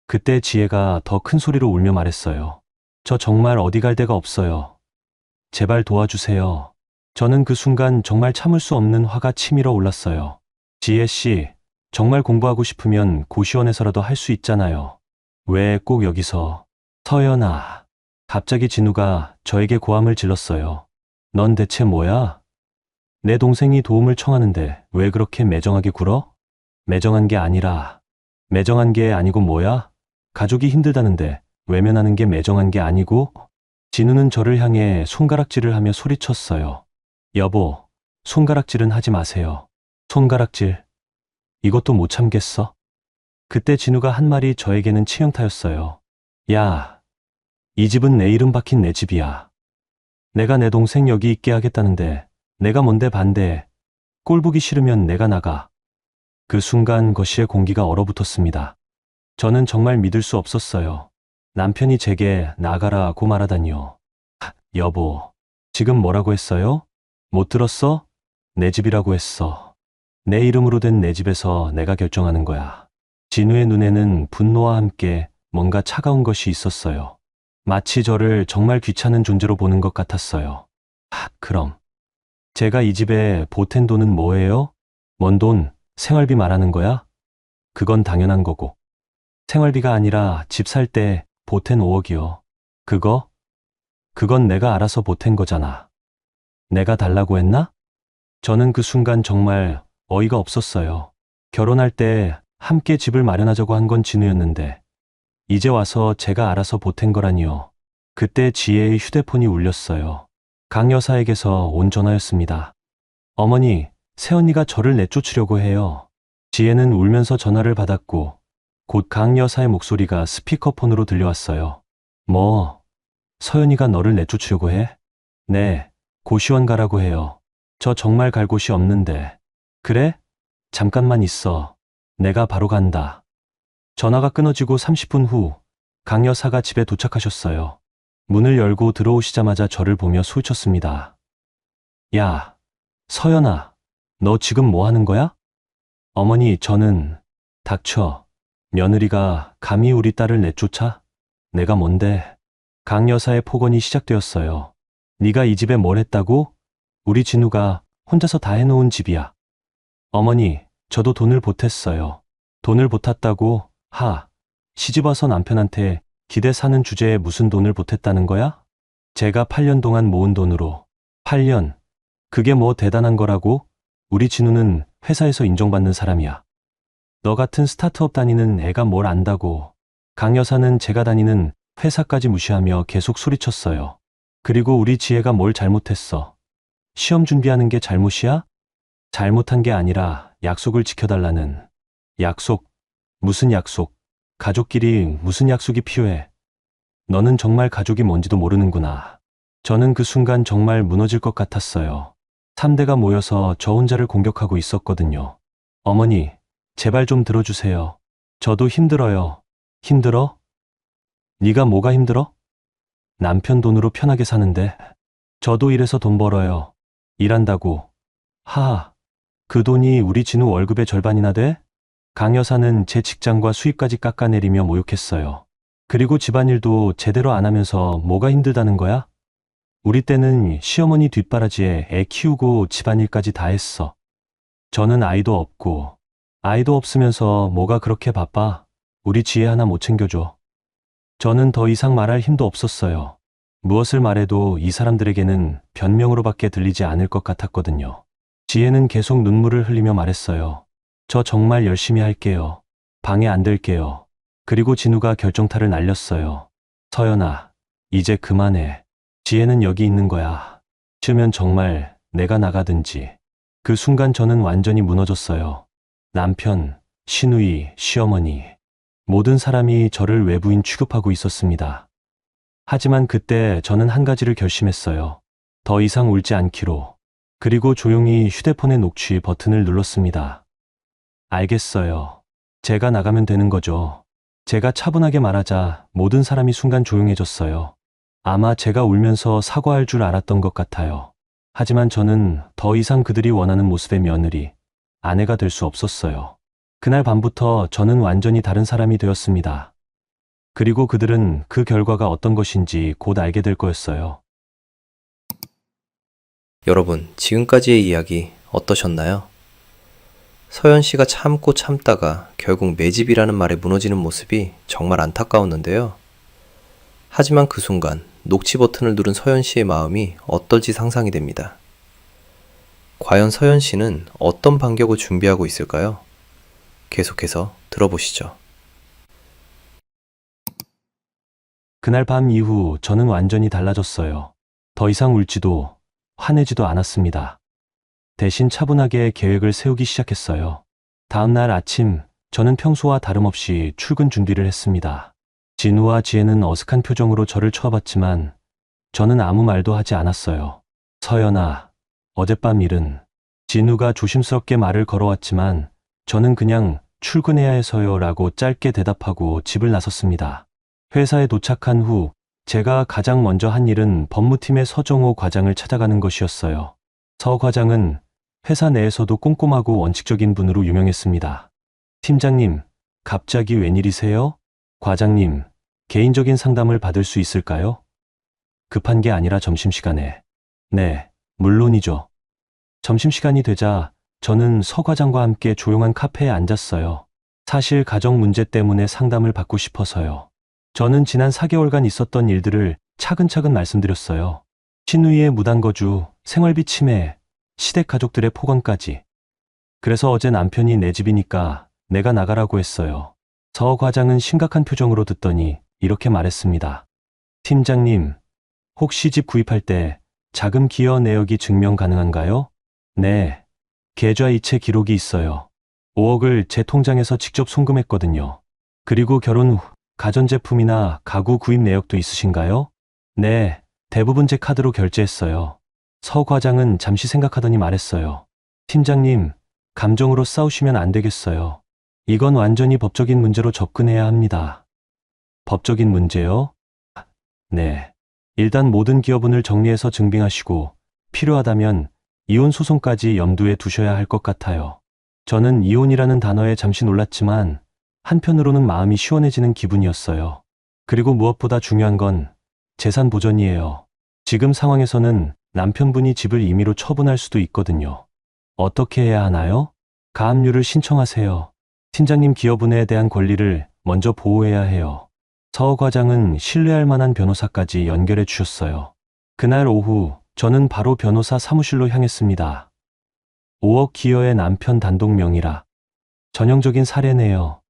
그때 지혜가 더 큰 소리로 울며 말했어요. 저 정말 어디 갈 데가 없어요. 제발 도와주세요. 저는 그 순간 정말 참을 수 없는 화가 치밀어 올랐어요. 지혜 씨, 정말 공부하고 싶으면 고시원에서라도 할 수 있잖아요. 왜 꼭 여기서? 서연아. 갑자기 진우가 저에게 고함을 질렀어요. 넌 대체 뭐야? 내 동생이 도움을 청하는데 왜 그렇게 매정하게 굴어? 매정한 게 아니라. 매정한 게 아니고 뭐야? 가족이 힘들다는데 외면하는 게 매정한 게 아니고? 진우는 저를 향해 손가락질을 하며 소리쳤어요. 여보, 손가락질은 하지 마세요. 손가락질. 이것도 못 참겠어? 그때 진우가 한 말이 저에게는 치명타였어요. 야, 이 집은 내 이름 박힌 내 집이야. 내가 내 동생 여기 있게 하겠다는데 내가 뭔데 반대해. 꼴 보기 싫으면 내가 나가. 그 순간 거실에 공기가 얼어붙었습니다. 저는 정말 믿을 수 없었어요. 남편이 제게 나가라고 말하다니요. 여보, 지금 뭐라고 했어요? 못 들었어? 내 집이라고 했어. 내 이름으로 된 내 집에서 내가 결정하는 거야. 진우의 눈에는 분노와 함께 뭔가 차가운 것이 있었어요. 마치 저를 정말 귀찮은 존재로 보는 것 같았어요. 그럼 제가 이 집에 보탠 돈은 뭐예요? 뭔 돈? 생활비 말하는 거야? 그건 당연한 거고. 생활비가 아니라 집 살 때 보탠 5억이요. 그건 내가 알아서 보탠 거잖아. 내가 달라고 했나? 저는 그 순간 정말 어이가 없었어요. 결혼할 때 함께 집을 마련하자고 한 건 진우였는데 이제 와서 제가 알아서 보탠 거라니요. 그때 지혜의 휴대폰이 울렸어요. 강 여사에게서 온 전화였습니다. 어머니, 새언니가 저를 내쫓으려고 해요. 지혜는 울면서 전화를 받았고 곧 강 여사의 목소리가 스피커폰으로 들려왔어요. 뭐, 서연이가 너를 내쫓으려고 해? 네, 고시원 가라고 해요. 저 정말 갈 곳이 없는데. 그래? 잠깐만 있어. 내가 바로 간다. 전화가 끊어지고 30분 후, 강 여사가 집에 도착하셨어요. 문을 열고 들어오시자마자 저를 보며 소리쳤습니다. 야, 서연아, 너 지금 뭐 하는 거야? 어머니, 저는, 닥쳐. 며느리가 감히 우리 딸을 내쫓아? 내가 뭔데? 강 여사의 폭언이 시작되었어요. 네가 이 집에 뭘 했다고? 우리 진우가 혼자서 다 해놓은 집이야. 어머니, 저도 돈을 보탰어요. 돈을 보탰다고? 시집와서 남편한테 기대 사는 주제에 무슨 돈을 보탰다는 거야? 제가 8년 동안 모은 돈으로. 8년. 그게 뭐 대단한 거라고? 우리 진우는 회사에서 인정받는 사람이야. 너 같은 스타트업 다니는 애가 뭘 안다고. 강 여사는 제가 다니는 회사까지 무시하며 계속 소리쳤어요. 그리고 우리 지혜가 뭘 잘못했어. 시험 준비하는 게 잘못이야? 잘못한 게 아니라 약속을 지켜달라는. 약속? 무슨 약속? 가족끼리 무슨 약속이 필요해? 너는 정말 가족이 뭔지도 모르는구나. 저는 그 순간 정말 무너질 것 같았어요. 3대가 모여서 저 혼자를 공격하고 있었거든요. 어머니, 제발 좀 들어주세요. 저도 힘들어요. 힘들어? 네가 뭐가 힘들어? 남편 돈으로 편하게 사는데. 저도 일해서 돈 벌어요. 일한다고. 그 돈이 우리 진우 월급의 절반이나 돼? 강 여사는 제 직장과 수입까지 깎아내리며 모욕했어요. 그리고 집안일도 제대로 안 하면서 뭐가 힘들다는 거야? 우리 때는 시어머니 뒷바라지에 애 키우고 집안일까지 다 했어. 저는 아이도 없고, 아이도 없으면서 뭐가 그렇게 바빠? 우리 지혜 하나 못 챙겨줘. 저는 더 이상 말할 힘도 없었어요. 무엇을 말해도 이 사람들에게는 변명으로밖에 들리지 않을 것 같았거든요. 지혜는 계속 눈물을 흘리며 말했어요. 저 정말 열심히 할게요. 방해 안 들게요. 그리고 진우가 결정타를 날렸어요. 서연아, 이제 그만해. 지혜는 여기 있는 거야. 싫으면 정말 내가 나가든지. 그 순간 저는 완전히 무너졌어요. 남편, 시누이, 시어머니, 모든 사람이 저를 외부인 취급하고 있었습니다. 하지만 그때 저는 한 가지를 결심했어요. 더 이상 울지 않기로. 그리고 조용히 휴대폰의 녹취 버튼을 눌렀습니다. 알겠어요. 제가 나가면 되는 거죠. 제가 차분하게 말하자 모든 사람이 순간 조용해졌어요. 아마 제가 울면서 사과할 줄 알았던 것 같아요. 하지만 저는 더 이상 그들이 원하는 모습의 며느리, 아내가 될 수 없었어요. 그날 밤부터 저는 완전히 다른 사람이 되었습니다. 그리고 그들은 그 결과가 어떤 것인지 곧 알게 될 거였어요. 여러분, 지금까지의 이야기 어떠셨나요? 서연 씨가 참고 참다가 결국 내 집이라는 말에 무너지는 모습이 정말 안타까웠는데요. 하지만 그 순간 녹취 버튼을 누른 서연 씨의 마음이 어떨지 상상이 됩니다. 과연 서연 씨는 어떤 반격을 준비하고 있을까요? 계속해서 들어보시죠. 그날 밤 이후 저는 완전히 달라졌어요. 더 이상 울지도 화내지도 않았습니다. 대신 차분하게 계획을 세우기 시작했어요. 다음 날 아침, 저는 평소와 다름없이 출근 준비를 했습니다. 진우와 지혜는 어색한 표정으로 저를 쳐봤지만 저는 아무 말도 하지 않았어요. 서연아, 어젯밤 일은. 진우가 조심스럽게 말을 걸어왔지만 저는 그냥 출근해야 해서요 라고 짧게 대답하고 집을 나섰습니다. 회사에 도착한 후 제가 가장 먼저 한 일은 법무팀의 서정호 과장을 찾아가는 것이었어요. 서 과장은 회사 내에서도 꼼꼼하고 원칙적인 분으로 유명했습니다. 팀장님, 갑자기 웬일이세요? 과장님, 개인적인 상담을 받을 수 있을까요? 급한 게 아니라 점심시간에. 네, 물론이죠. 점심시간이 되자 저는 서 과장과 함께 조용한 카페에 앉았어요. 사실 가정 문제 때문에 상담을 받고 싶어서요. 저는 지난 4개월간 있었던 일들을 차근차근 말씀드렸어요. 신우이의 무단거주, 생활비 침해, 시댁 가족들의 폭언까지. 그래서 어제 남편이 내 집이니까 내가 나가라고 했어요. 서 과장은 심각한 표정으로 듣더니 이렇게 말했습니다. 팀장님, 혹시 집 구입할 때 자금 기여 내역이 증명 가능한가요? 네, 계좌 이체 기록이 있어요. 5억을 제 통장에서 직접 송금했거든요. 그리고 결혼 후 가전제품이나 가구 구입 내역도 있으신가요? 네, 대부분 제 카드로 결제했어요. 서 과장은 잠시 생각하더니 말했어요. 팀장님, 감정으로 싸우시면 안 되겠어요. 이건 완전히 법적인 문제로 접근해야 합니다. 법적인 문제요? 네. 일단 모든 기여분을 정리해서 증빙하시고 필요하다면 이혼 소송까지 염두에 두셔야 할 것 같아요. 저는 이혼이라는 단어에 잠시 놀랐지만 한편으로는 마음이 시원해지는 기분이었어요. 그리고 무엇보다 중요한 건 재산 보전이에요. 지금 상황에서는 남편분이 집을 임의로 처분할 수도 있거든요. 어떻게 해야 하나요? 가압류를 신청하세요. 팀장님 기여분에 대한 권리를 먼저 보호해야 해요. 서 과장은 신뢰할 만한 변호사까지 연결해 주셨어요. 그날 오후 저는 바로 변호사 사무실로 향했습니다. 5억 기여의 남편 단독 명의라. 전형적인 사례네요.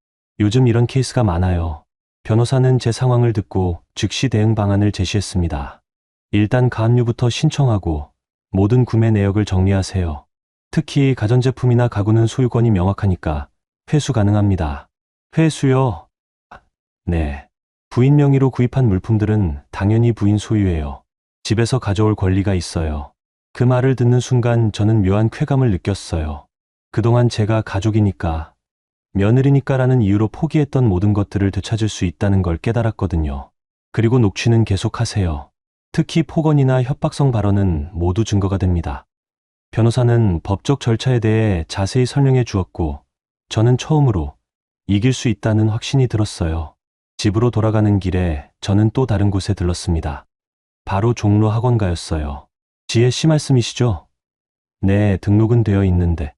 요즘 이런 케이스가 많아요. 변호사는 제 상황을 듣고 즉시 대응 방안을 제시했습니다. 일단 가압류부터 신청하고 모든 구매 내역을 정리하세요. 특히 가전제품이나 가구는 소유권이 명확하니까 회수 가능합니다. 회수요? 네. 부인 명의로 구입한 물품들은 당연히 부인 소유예요. 집에서 가져올 권리가 있어요. 그 말을 듣는 순간 저는 묘한 쾌감을 느꼈어요. 그동안 제가 가족이니까, 며느리니까라는 이유로 포기했던 모든 것들을 되찾을 수 있다는 걸 깨달았거든요. 그리고 녹취는 계속하세요. 특히 폭언이나 협박성 발언은 모두 증거가 됩니다. 변호사는 법적 절차에 대해 자세히 설명해 주었고, 저는 처음으로 이길 수 있다는 확신이 들었어요. 집으로 돌아가는 길에 저는 또 다른 곳에 들렀습니다. 바로 종로 학원가였어요. 지혜 씨 말씀이시죠? 네, 등록은 되어 있는데.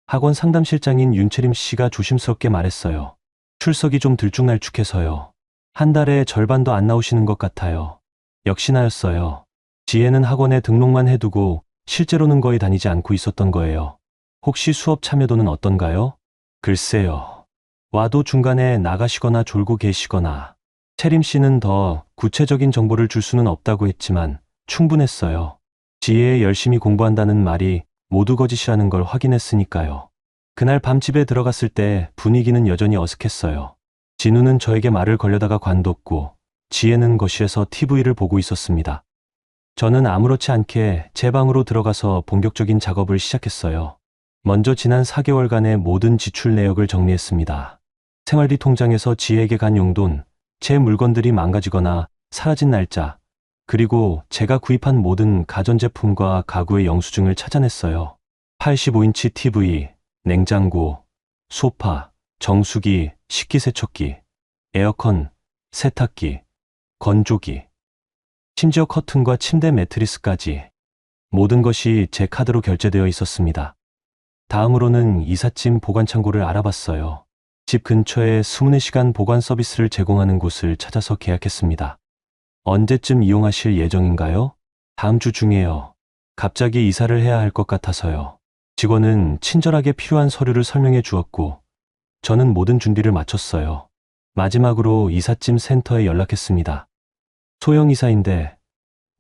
학원 상담실장인 윤채림 씨가 조심스럽게 말했어요. 출석이 좀 들쭉날쭉해서요. 한 달에 절반도 안 나오시는 것 같아요. 역시나였어요. 지혜는 학원에 등록만 해두고 실제로는 거의 다니지 않고 있었던 거예요. 혹시 수업 참여도는 어떤가요? 글쎄요. 와도 중간에 나가시거나 졸고 계시거나. 채림 씨는 더 구체적인 정보를 줄 수는 없다고 했지만 충분했어요. 지혜에 열심히 공부한다는 말이 모두 거짓이라는 걸 확인했으니까요. 그날 밤 집에 들어갔을 때 분위기는 여전히 어색했어요. 진우는 저에게 말을 걸려다가 관뒀고 지혜는 거실에서 TV를 보고 있었습니다. 저는 아무렇지 않게 제 방으로 들어가서 본격적인 작업을 시작했어요. 먼저 지난 4개월간의 모든 지출 내역을 정리했습니다. 생활비 통장에서 지혜에게 간 용돈, 제 물건들이 망가지거나 사라진 날짜, 그리고 제가 구입한 모든 가전제품과 가구의 영수증을 찾아냈어요. 85인치 TV, 냉장고, 소파, 정수기, 식기세척기, 에어컨, 세탁기, 건조기, 심지어 커튼과 침대 매트리스까지 모든 것이 제 카드로 결제되어 있었습니다. 다음으로는 이삿짐 보관창고를 알아봤어요. 집 근처에 24시간 보관 서비스를 제공하는 곳을 찾아서 계약했습니다. 언제쯤 이용하실 예정인가요? 다음 주 중에요. 갑자기 이사를 해야 할 것 같아서요. 직원은 친절하게 필요한 서류를 설명해 주었고 저는 모든 준비를 마쳤어요. 마지막으로 이삿짐 센터에 연락했습니다. 소형 이사인데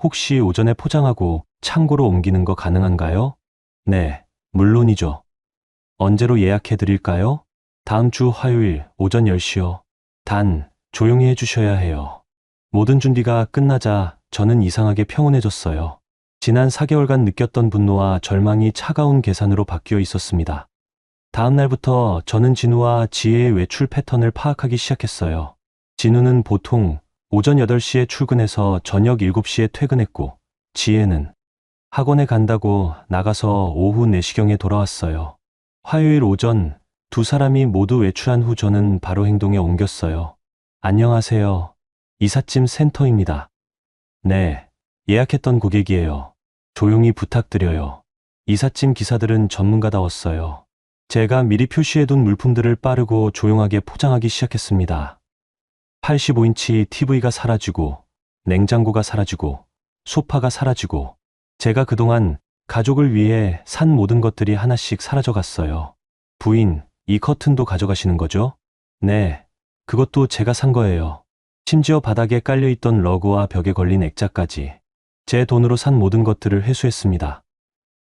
혹시 오전에 포장하고 창고로 옮기는 거 가능한가요? 네, 물론이죠. 언제로 예약해 드릴까요? 다음 주 화요일 오전 10시요. 단, 조용히 해주셔야 해요. 모든 준비가 끝나자 저는 이상하게 평온해졌어요. 지난 4개월간 느꼈던 분노와 절망이 차가운 계산으로 바뀌어 있었습니다. 다음 날부터 저는 진우와 지혜의 외출 패턴을 파악하기 시작했어요. 진우는 보통 오전 8시에 출근해서 저녁 7시에 퇴근했고, 지혜는 학원에 간다고 나가서 오후 4시경에 돌아왔어요. 화요일 오전 두 사람이 모두 외출한 후 저는 바로 행동에 옮겼어요. 안녕하세요. 이삿짐 센터입니다. 네, 예약했던 고객이에요. 조용히 부탁드려요. 이삿짐 기사들은 전문가다웠어요. 제가 미리 표시해둔 물품들을 빠르고 조용하게 포장하기 시작했습니다. 85인치 TV가 사라지고, 냉장고가 사라지고, 소파가 사라지고, 제가 그동안 가족을 위해 산 모든 것들이 하나씩 사라져 갔어요. 부인, 이 커튼도 가져가시는 거죠? 네, 그것도 제가 산 거예요. 심지어 바닥에 깔려있던 러그와 벽에 걸린 액자까지 제 돈으로 산 모든 것들을 회수했습니다.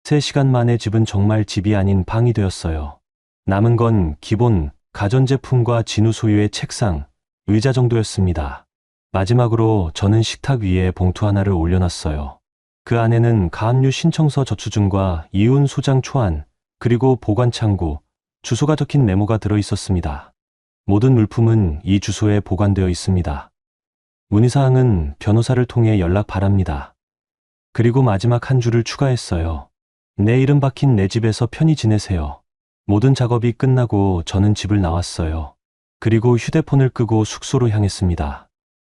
3시간 만에 집은 정말 집이 아닌 방이 되었어요. 남은 건 기본 가전제품과 진우 소유의 책상, 의자 정도였습니다. 마지막으로 저는 식탁 위에 봉투 하나를 올려놨어요. 그 안에는 가압류 신청서 저추증과 이혼 소장 초안, 그리고 보관창구, 주소가 적힌 메모가 들어 있었습니다. 모든 물품은 이 주소에 보관되어 있습니다. 문의사항은 변호사를 통해 연락 바랍니다. 그리고 마지막 한 줄을 추가했어요. 내 이름 박힌 내 집에서 편히 지내세요. 모든 작업이 끝나고 저는 집을 나왔어요. 그리고 휴대폰을 끄고 숙소로 향했습니다.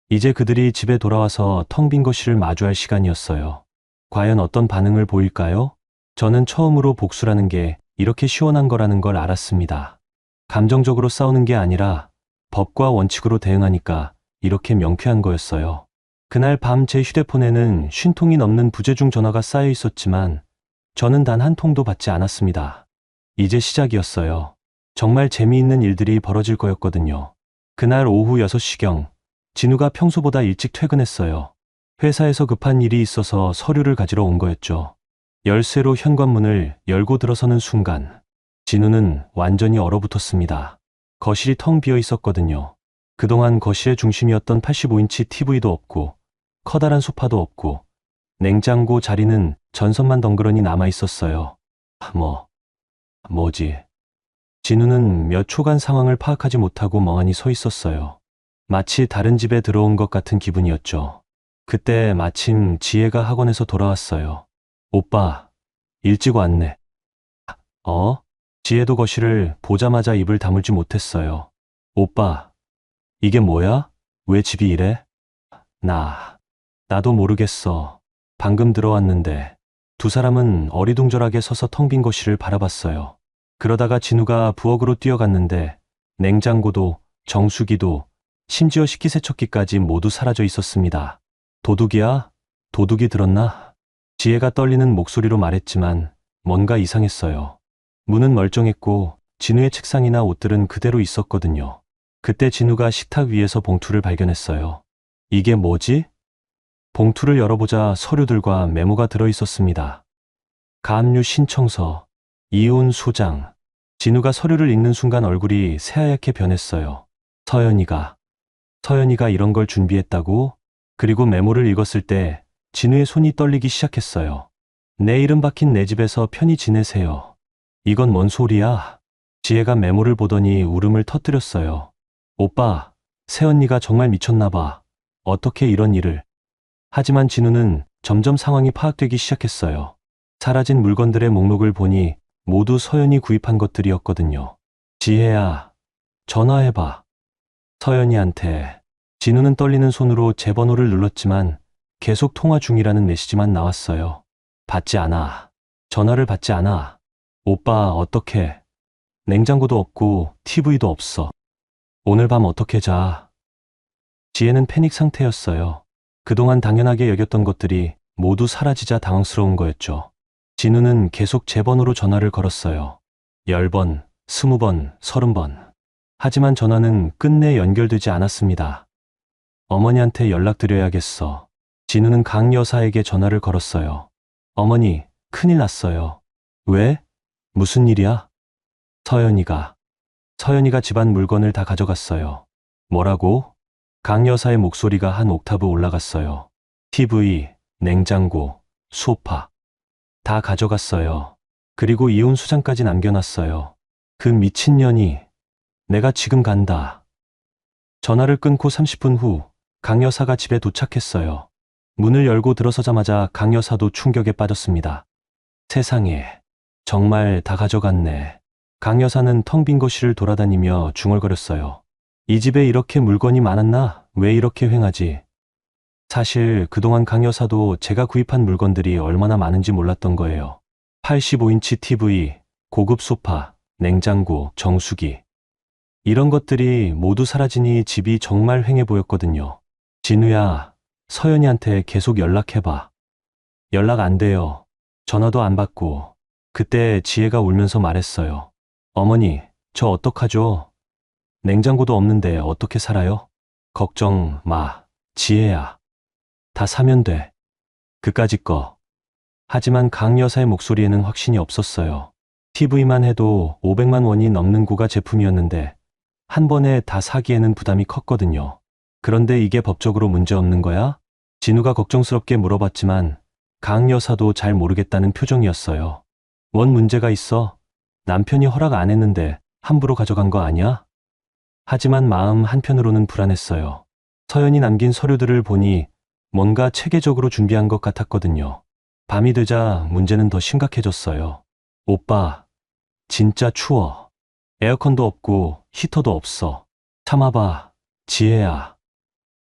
이제 그들이 집에 돌아와서 텅 빈 거실을 마주할 시간이었어요. 과연 어떤 반응을 보일까요? 저는 처음으로 복수라는 게 이렇게 시원한 거라는 걸 알았습니다. 감정적으로 싸우는 게 아니라 법과 원칙으로 대응하니까 이렇게 명쾌한 거였어요. 그날 밤 제 휴대폰에는 50통이 넘는 부재중 전화가 쌓여 있었지만 저는 단 한 통도 받지 않았습니다. 이제 시작이었어요. 정말 재미있는 일들이 벌어질 거였거든요. 그날 오후 6시경, 진우가 평소보다 일찍 퇴근했어요. 회사에서 급한 일이 있어서 서류를 가지러 온 거였죠. 열쇠로 현관문을 열고 들어서는 순간 진우는 완전히 얼어붙었습니다. 거실이 텅 비어 있었거든요. 그동안 거실의 중심이었던 85인치 TV도 없고 커다란 소파도 없고 냉장고 자리는 전선만 덩그러니 남아 있었어요. 뭐지? 진우는 몇 초간 상황을 파악하지 못하고 멍하니 서 있었어요. 마치 다른 집에 들어온 것 같은 기분이었죠. 그때 마침 지혜가 학원에서 돌아왔어요. 오빠, 일찍 왔네. 지혜도 거실을 보자마자 입을 다물지 못했어요. 오빠, 이게 뭐야? 왜 집이 이래? 나도 모르겠어. 방금 들어왔는데. 두 사람은 어리둥절하게 서서 텅 빈 거실을 바라봤어요. 그러다가 진우가 부엌으로 뛰어갔는데 냉장고도 정수기도 심지어 식기세척기까지 모두 사라져 있었습니다. 도둑이야? 도둑이 들었나? 지혜가 떨리는 목소리로 말했지만 뭔가 이상했어요. 문은 멀쩡했고 진우의 책상이나 옷들은 그대로 있었거든요. 그때 진우가 식탁 위에서 봉투를 발견했어요. 이게 뭐지? 봉투를 열어보자 서류들과 메모가 들어 있었습니다. 가압류 신청서, 이혼 소장. 진우가 서류를 읽는 순간 얼굴이 새하얗게 변했어요. 서연이가 이런 걸 준비했다고? 그리고 메모를 읽었을 때 진우의 손이 떨리기 시작했어요. 내 이름 박힌 내 집에서 편히 지내세요. 이건 뭔 소리야? 지혜가 메모를 보더니 울음을 터뜨렸어요. 오빠, 새언니가 정말 미쳤나 봐. 어떻게 이런 일을. 하지만 진우는 점점 상황이 파악되기 시작했어요. 사라진 물건들의 목록을 보니 모두 서연이 구입한 것들이었거든요. 지혜야, 전화해봐. 서연이한테. 진우는 떨리는 손으로 제 번호를 눌렀지만 계속 통화 중이라는 메시지만 나왔어요. 받지 않아. 전화를 받지 않아. 오빠, 어떡해. 냉장고도 없고 TV도 없어. 오늘 밤 어떻게 자? 지혜는 패닉 상태였어요. 그동안 당연하게 여겼던 것들이 모두 사라지자 당황스러운 거였죠. 진우는 계속 제 번호로 전화를 걸었어요. 10번, 20번, 30번. 하지만 전화는 끝내 연결되지 않았습니다. 어머니한테 연락드려야겠어. 진우는 강 여사에게 전화를 걸었어요. 어머니, 큰일 났어요. 왜? 무슨 일이야? 서연이가 집안 물건을 다 가져갔어요. 뭐라고? 강 여사의 목소리가 한 옥타브 올라갔어요. TV, 냉장고, 소파. 다 가져갔어요. 그리고 이혼 수장까지 남겨놨어요. 그 미친년이. 내가 지금 간다. 전화를 끊고 30분 후 강 여사가 집에 도착했어요. 문을 열고 들어서자마자 강 여사도 충격에 빠졌습니다. 세상에, 정말 다 가져갔네. 강 여사는 텅 빈 거실을 돌아다니며 중얼거렸어요. 이 집에 이렇게 물건이 많았나? 왜 이렇게 휑하지? 사실 그동안 강 여사도 제가 구입한 물건들이 얼마나 많은지 몰랐던 거예요. 85인치 TV, 고급 소파, 냉장고, 정수기. 이런 것들이 모두 사라지니 집이 정말 휑해 보였거든요. 진우야, 서연이한테 계속 연락해봐. 연락 안 돼요. 전화도 안 받고. 그때 지혜가 울면서 말했어요. 어머니, 저 어떡하죠? 냉장고도 없는데 어떻게 살아요? 걱정 마, 지혜야. 다 사면 돼. 그까짓 거. 하지만 강 여사의 목소리에는 확신이 없었어요. TV만 해도 500만 원이 넘는 고가 제품이었는데 한 번에 다 사기에는 부담이 컸거든요. 그런데 이게 법적으로 문제 없는 거야? 진우가 걱정스럽게 물어봤지만 강 여사도 잘 모르겠다는 표정이었어요. 원 문제가 있어. 남편이 허락 안 했는데 함부로 가져간 거 아니야? 하지만 마음 한편으로는 불안했어요. 서연이 남긴 서류들을 보니 뭔가 체계적으로 준비한 것 같았거든요. 밤이 되자 문제는 더 심각해졌어요. 오빠, 진짜 추워. 에어컨도 없고 히터도 없어. 참아봐, 지혜야.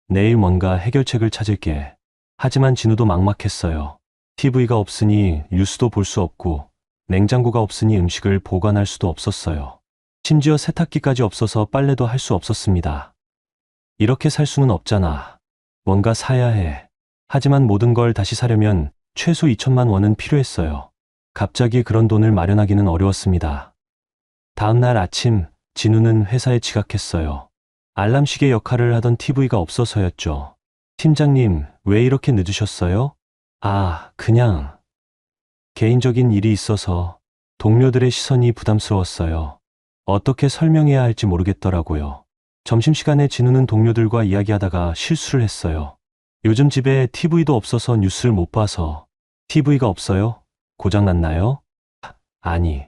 내일 뭔가 해결책을 찾을게. 하지만 진우도 막막했어요. TV가 없으니 뉴스도 볼 수 없고 냉장고가 없으니 음식을 보관할 수도 없었어요. 심지어 세탁기까지 없어서 빨래도 할 수 없었습니다. 이렇게 살 수는 없잖아. 뭔가 사야 해. 하지만 모든 걸 다시 사려면 최소 2천만 원은 필요했어요. 갑자기 그런 돈을 마련하기는 어려웠습니다. 다음 날 아침, 진우는 회사에 지각했어요. 알람시계 역할을 하던 TV가 없어서였죠. 팀장님, 왜 이렇게 늦으셨어요? 그냥 개인적인 일이 있어서 동료들의 시선이 부담스러웠어요. 어떻게 설명해야 할지 모르겠더라고요. 점심시간에 진우는 동료들과 이야기하다가 실수를 했어요. 요즘 집에 TV도 없어서 뉴스를 못 봐서. TV가 없어요? 고장났나요? 아니.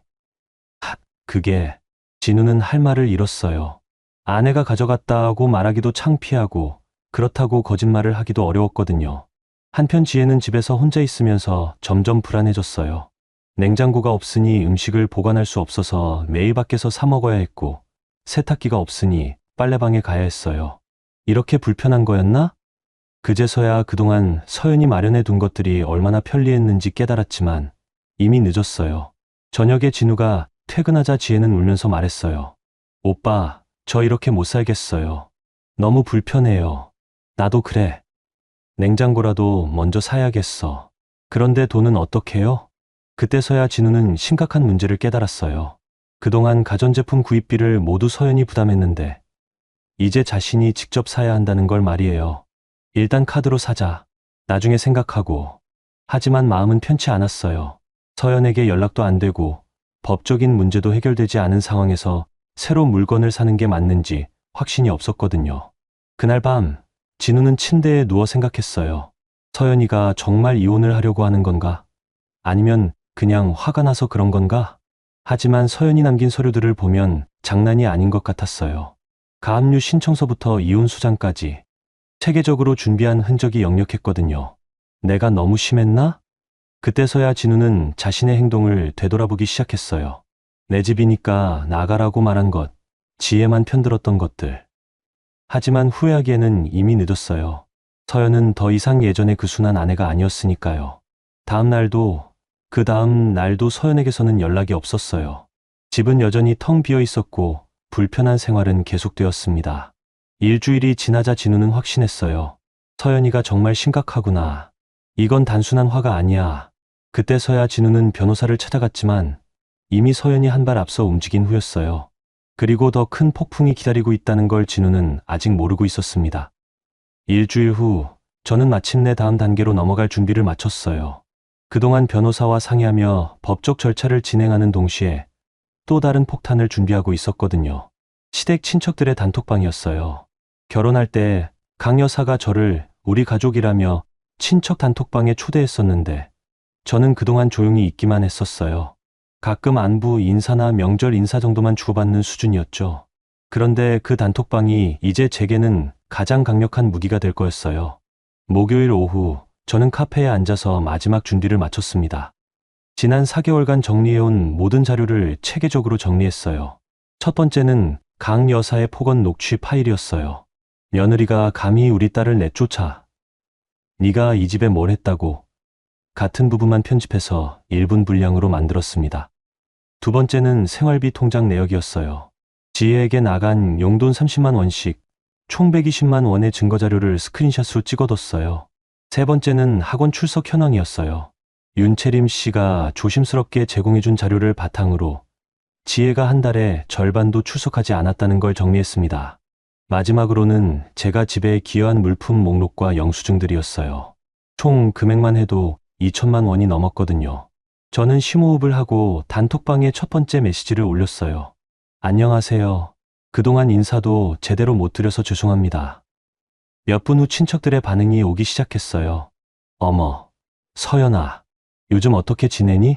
그게. 진우는 할 말을 잃었어요. 아내가 가져갔다고 말하기도 창피하고 그렇다고 거짓말을 하기도 어려웠거든요. 한편 지혜는 집에서 혼자 있으면서 점점 불안해졌어요. 냉장고가 없으니 음식을 보관할 수 없어서 매일 밖에서 사 먹어야 했고 세탁기가 없으니 빨래방에 가야 했어요. 이렇게 불편한 거였나? 그제서야 그동안 서연이 마련해 둔 것들이 얼마나 편리했는지 깨달았지만 이미 늦었어요. 저녁에 진우가 퇴근하자 지혜는 울면서 말했어요. 오빠, 저 이렇게 못 살겠어요. 너무 불편해요. 나도 그래. 냉장고라도 먼저 사야겠어. 그런데 돈은 어떻게 해요? 그때서야 진우는 심각한 문제를 깨달았어요. 그동안 가전제품 구입비를 모두 서연이 부담했는데 이제 자신이 직접 사야 한다는 걸 말이에요. 일단 카드로 사자. 나중에 생각하고. 하지만 마음은 편치 않았어요. 서연에게 연락도 안 되고 법적인 문제도 해결되지 않은 상황에서 새로 물건을 사는 게 맞는지 확신이 없었거든요. 그날 밤 진우는 침대에 누워 생각했어요. 서연이가 정말 이혼을 하려고 하는 건가? 아니면 그냥 화가 나서 그런 건가? 하지만 서연이 남긴 서류들을 보면 장난이 아닌 것 같았어요. 가압류 신청서부터 이혼 수장까지 체계적으로 준비한 흔적이 역력했거든요. 내가 너무 심했나? 그때서야 진우는 자신의 행동을 되돌아보기 시작했어요. 내 집이니까 나가라고 말한 것, 지혜만 편들었던 것들. 하지만 후회하기에는 이미 늦었어요. 서연은 더 이상 예전의 그 순한 아내가 아니었으니까요. 다음 날도 그 다음 날도 서연에게서는 연락이 없었어요. 집은 여전히 텅 비어 있었고 불편한 생활은 계속되었습니다. 일주일이 지나자 진우는 확신했어요. 서연이가 정말 심각하구나. 이건 단순한 화가 아니야. 그때서야 진우는 변호사를 찾아갔지만 이미 서연이 한 발 앞서 움직인 후였어요. 그리고 더 큰 폭풍이 기다리고 있다는 걸 진우는 아직 모르고 있었습니다. 일주일 후 저는 마침내 다음 단계로 넘어갈 준비를 마쳤어요. 그동안 변호사와 상의하며 법적 절차를 진행하는 동시에 또 다른 폭탄을 준비하고 있었거든요. 시댁 친척들의 단톡방이었어요. 결혼할 때 강 여사가 저를 우리 가족이라며 친척 단톡방에 초대했었는데 저는 그동안 조용히 있기만 했었어요. 가끔 안부 인사나 명절 인사 정도만 주고받는 수준이었죠. 그런데 그 단톡방이 이제 제게는 가장 강력한 무기가 될 거였어요. 목요일 오후 저는 카페에 앉아서 마지막 준비를 마쳤습니다. 지난 4개월간 정리해온 모든 자료를 체계적으로 정리했어요. 첫 번째는 강 여사의 폭언 녹취 파일이었어요. 며느리가 감히 우리 딸을 내쫓아. 네가 이 집에 뭘 했다고. 같은 부분만 편집해서 1분 분량으로 만들었습니다. 두 번째는 생활비 통장 내역이었어요. 지혜에게 나간 용돈 30만 원씩 총 120만 원의 증거자료를 스크린샷으로 찍어뒀어요. 세 번째는 학원 출석 현황이었어요. 윤채림 씨가 조심스럽게 제공해준 자료를 바탕으로 지혜가 한 달에 절반도 출석하지 않았다는 걸 정리했습니다. 마지막으로는 제가 집에 기여한 물품 목록과 영수증들이었어요. 총 금액만 해도 2천만 원이 넘었거든요. 저는 심호흡을 하고 단톡방에 첫 번째 메시지를 올렸어요. 안녕하세요. 그동안 인사도 제대로 못 드려서 죄송합니다. 몇 분 후 친척들의 반응이 오기 시작했어요. 어머, 서연아, 요즘 어떻게 지내니?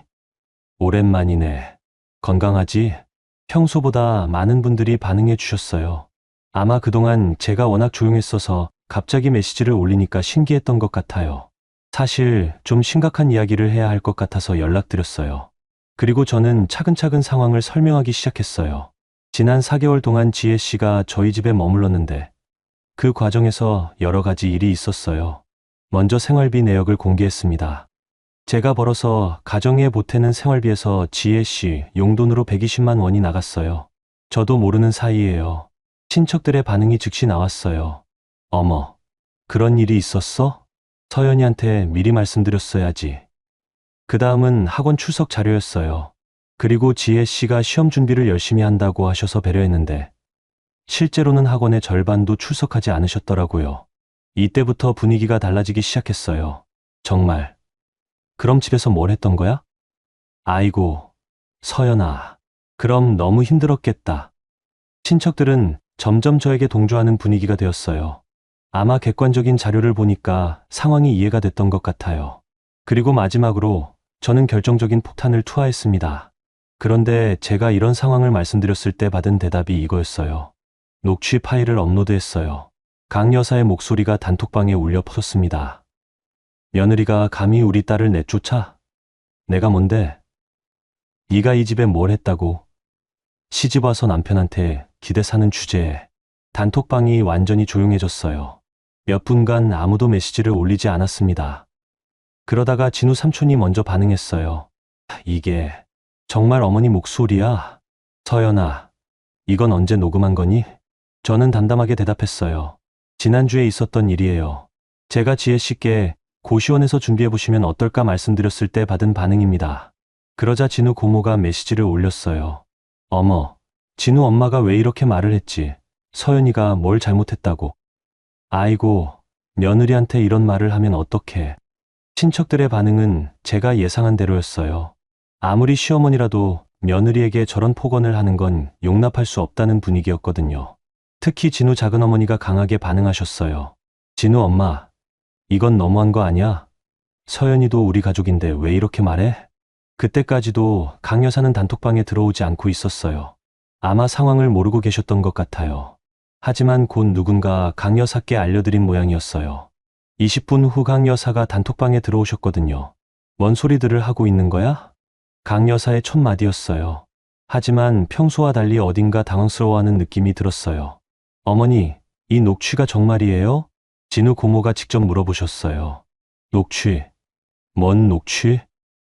오랜만이네. 건강하지? 평소보다 많은 분들이 반응해 주셨어요. 아마 그동안 제가 워낙 조용했어서 갑자기 메시지를 올리니까 신기했던 것 같아요. 사실 좀 심각한 이야기를 해야 할 것 같아서 연락드렸어요. 그리고 저는 차근차근 상황을 설명하기 시작했어요. 지난 4개월 동안 지혜 씨가 저희 집에 머물렀는데 그 과정에서 여러 가지 일이 있었어요. 먼저 생활비 내역을 공개했습니다. 제가 벌어서 가정에 보태는 생활비에서 지혜 씨 용돈으로 120만 원이 나갔어요. 저도 모르는 사이예요. 친척들의 반응이 즉시 나왔어요. 어머, 그런 일이 있었어? 서연이한테 미리 말씀드렸어야지. 그 다음은 학원 출석 자료였어요. 그리고 지혜 씨가 시험 준비를 열심히 한다고 하셔서 배려했는데 실제로는 학원의 절반도 출석하지 않으셨더라고요. 이때부터 분위기가 달라지기 시작했어요. 정말. 그럼 집에서 뭘 했던 거야? 아이고, 서연아. 그럼 너무 힘들었겠다. 친척들은 점점 저에게 동조하는 분위기가 되었어요. 아마 객관적인 자료를 보니까 상황이 이해가 됐던 것 같아요. 그리고 마지막으로 저는 결정적인 폭탄을 투하했습니다. 그런데 제가 이런 상황을 말씀드렸을 때 받은 대답이 이거였어요. 녹취 파일을 업로드했어요. 강 여사의 목소리가 단톡방에 울려 퍼졌습니다. 며느리가 감히 우리 딸을 내쫓아? 내가 뭔데? 네가 이 집에 뭘 했다고? 시집 와서 남편한테 기대 사는 주제에 단톡방이 완전히 조용해졌어요. 몇 분간 아무도 메시지를 올리지 않았습니다. 그러다가 진우 삼촌이 먼저 반응했어요. 이게 정말 어머니 목소리야? 서연아, 이건 언제 녹음한 거니? 저는 담담하게 대답했어요. 지난주에 있었던 일이에요. 제가 지혜 씨께 고시원에서 준비해보시면 어떨까 말씀드렸을 때 받은 반응입니다. 그러자 진우 고모가 메시지를 올렸어요. 어머, 진우 엄마가 왜 이렇게 말을 했지? 서연이가 뭘 잘못했다고. 아이고, 며느리한테 이런 말을 하면 어떡해. 친척들의 반응은 제가 예상한 대로였어요. 아무리 시어머니라도 며느리에게 저런 폭언을 하는 건 용납할 수 없다는 분위기였거든요. 특히 진우 작은어머니가 강하게 반응하셨어요. 진우 엄마, 이건 너무한 거 아니야? 서연이도 우리 가족인데 왜 이렇게 말해? 그때까지도 강 여사는 단톡방에 들어오지 않고 있었어요. 아마 상황을 모르고 계셨던 것 같아요. 하지만 곧 누군가 강 여사께 알려드린 모양이었어요. 20분 후 강 여사가 단톡방에 들어오셨거든요. 뭔 소리들을 하고 있는 거야? 강 여사의 첫 마디였어요. 하지만 평소와 달리 어딘가 당황스러워하는 느낌이 들었어요. 어머니, 이 녹취가 정말이에요? 진우 고모가 직접 물어보셨어요. 녹취? 뭔 녹취?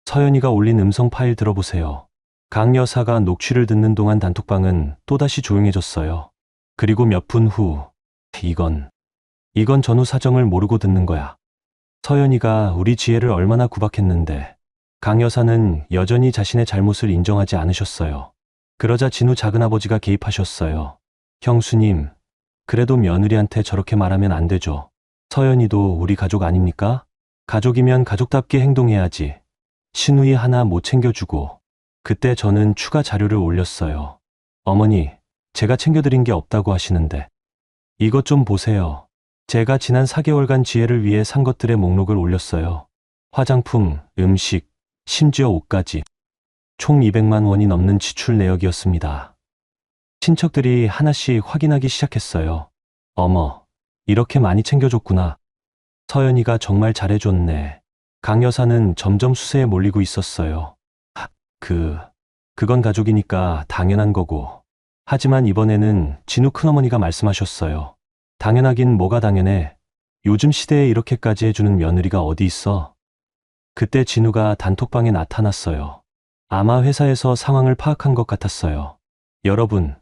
서연이가 올린 음성 파일 들어보세요. 강 여사가 녹취를 듣는 동안 단톡방은 또다시 조용해졌어요. 그리고 몇 분 후, 이건 전후 사정을 모르고 듣는 거야. 서연이가 우리 지혜를 얼마나 구박했는데 강 여사는 여전히 자신의 잘못을 인정하지 않으셨어요. 그러자 진우 작은아버지가 개입하셨어요. 형수님, 그래도 며느리한테 저렇게 말하면 안 되죠. 서연이도 우리 가족 아닙니까? 가족이면 가족답게 행동해야지. 시누이 하나 못 챙겨주고. 그때 저는 추가 자료를 올렸어요. 어머니, 제가 챙겨드린 게 없다고 하시는데. 이것 좀 보세요. 제가 지난 4개월간 지혜를 위해 산 것들의 목록을 올렸어요. 화장품, 음식, 심지어 옷까지. 총 200만 원이 넘는 지출 내역이었습니다. 친척들이 하나씩 확인하기 시작했어요. 어머, 이렇게 많이 챙겨줬구나. 서연이가 정말 잘해줬네. 강 여사는 점점 수세에 몰리고 있었어요. 그건 가족이니까 당연한 거고. 하지만 이번에는 진우 큰어머니가 말씀하셨어요. 당연하긴 뭐가 당연해. 요즘 시대에 이렇게까지 해주는 며느리가 어디 있어? 그때 진우가 단톡방에 나타났어요. 아마 회사에서 상황을 파악한 것 같았어요. 여러분,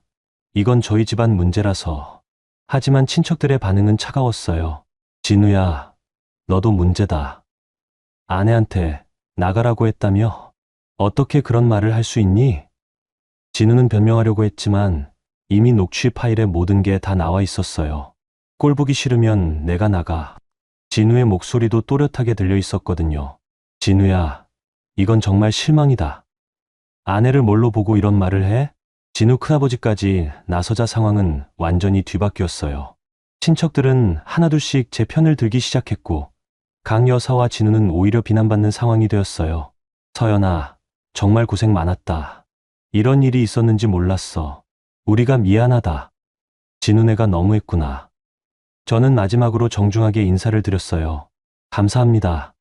이건 저희 집안 문제라서. 하지만 친척들의 반응은 차가웠어요. 진우야, 너도 문제다. 아내한테 나가라고 했다며? 어떻게 그런 말을 할 수 있니? 진우는 변명하려고 했지만 이미 녹취 파일에 모든 게 다 나와 있었어요. 꼴 보기 싫으면 내가 나가. 진우의 목소리도 또렷하게 들려 있었거든요. 진우야, 이건 정말 실망이다. 아내를 뭘로 보고 이런 말을 해? 진우 큰아버지까지 나서자 상황은 완전히 뒤바뀌었어요. 친척들은 하나둘씩 제 편을 들기 시작했고 강 여사와 진우는 오히려 비난받는 상황이 되었어요. 서연아, 정말 고생 많았다. 이런 일이 있었는지 몰랐어. 우리가 미안하다. 진우네가 너무했구나. 저는 마지막으로 정중하게 인사를 드렸어요. 감사합니다.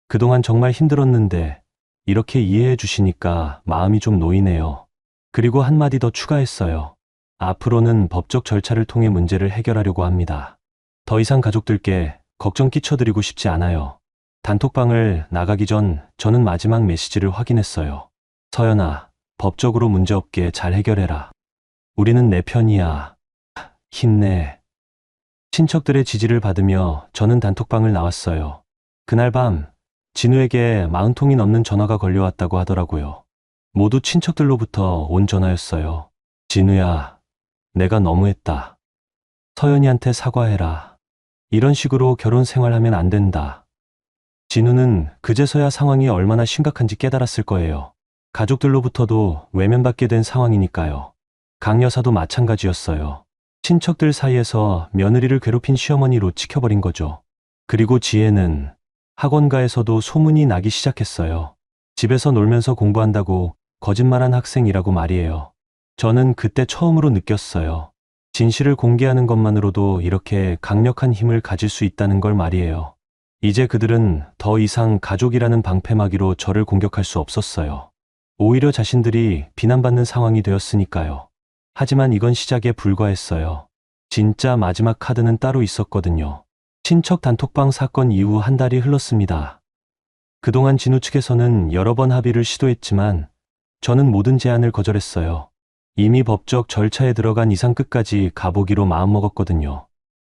그동안 정말 힘들었는데 이렇게 이해해 주시니까 마음이 좀 놓이네요. 그리고 한마디 더 추가했어요. 앞으로는 법적 절차를 통해 문제를 해결하려고 합니다. 더 이상 가족들께 걱정 끼쳐드리고 싶지 않아요. 단톡방을 나가기 전 저는 마지막 메시지를 확인했어요. 서연아, 법적으로 문제없게 잘 해결해라. 우리는 내 편이야. 힘내. 친척들의 지지를 받으며 저는 단톡방을 나왔어요. 그날 밤 진우에게 40통이 넘는 전화가 걸려왔다고 하더라고요. 모두 친척들로부터 온 전화였어요. 진우야, 내가 너무했다. 서연이한테 사과해라. 이런 식으로 결혼 생활하면 안 된다. 진우는 그제서야 상황이 얼마나 심각한지 깨달았을 거예요. 가족들로부터도 외면받게 된 상황이니까요. 강 여사도 마찬가지였어요. 친척들 사이에서 며느리를 괴롭힌 시어머니로 찍혀버린 거죠. 그리고 지혜는 학원가에서도 소문이 나기 시작했어요. 집에서 놀면서 공부한다고 거짓말한 학생이라고 말이에요. 저는 그때 처음으로 느꼈어요. 진실을 공개하는 것만으로도 이렇게 강력한 힘을 가질 수 있다는 걸 말이에요. 이제 그들은 더 이상 가족이라는 방패막이로 저를 공격할 수 없었어요. 오히려 자신들이 비난받는 상황이 되었으니까요. 하지만 이건 시작에 불과했어요. 진짜 마지막 카드는 따로 있었거든요. 친척 단톡방 사건 이후 한 달이 흘렀습니다. 그동안 진우 측에서는 여러 번 합의를 시도했지만 저는 모든 제안을 거절했어요. 이미 법적 절차에 들어간 이상 끝까지 가보기로 마음먹었거든요.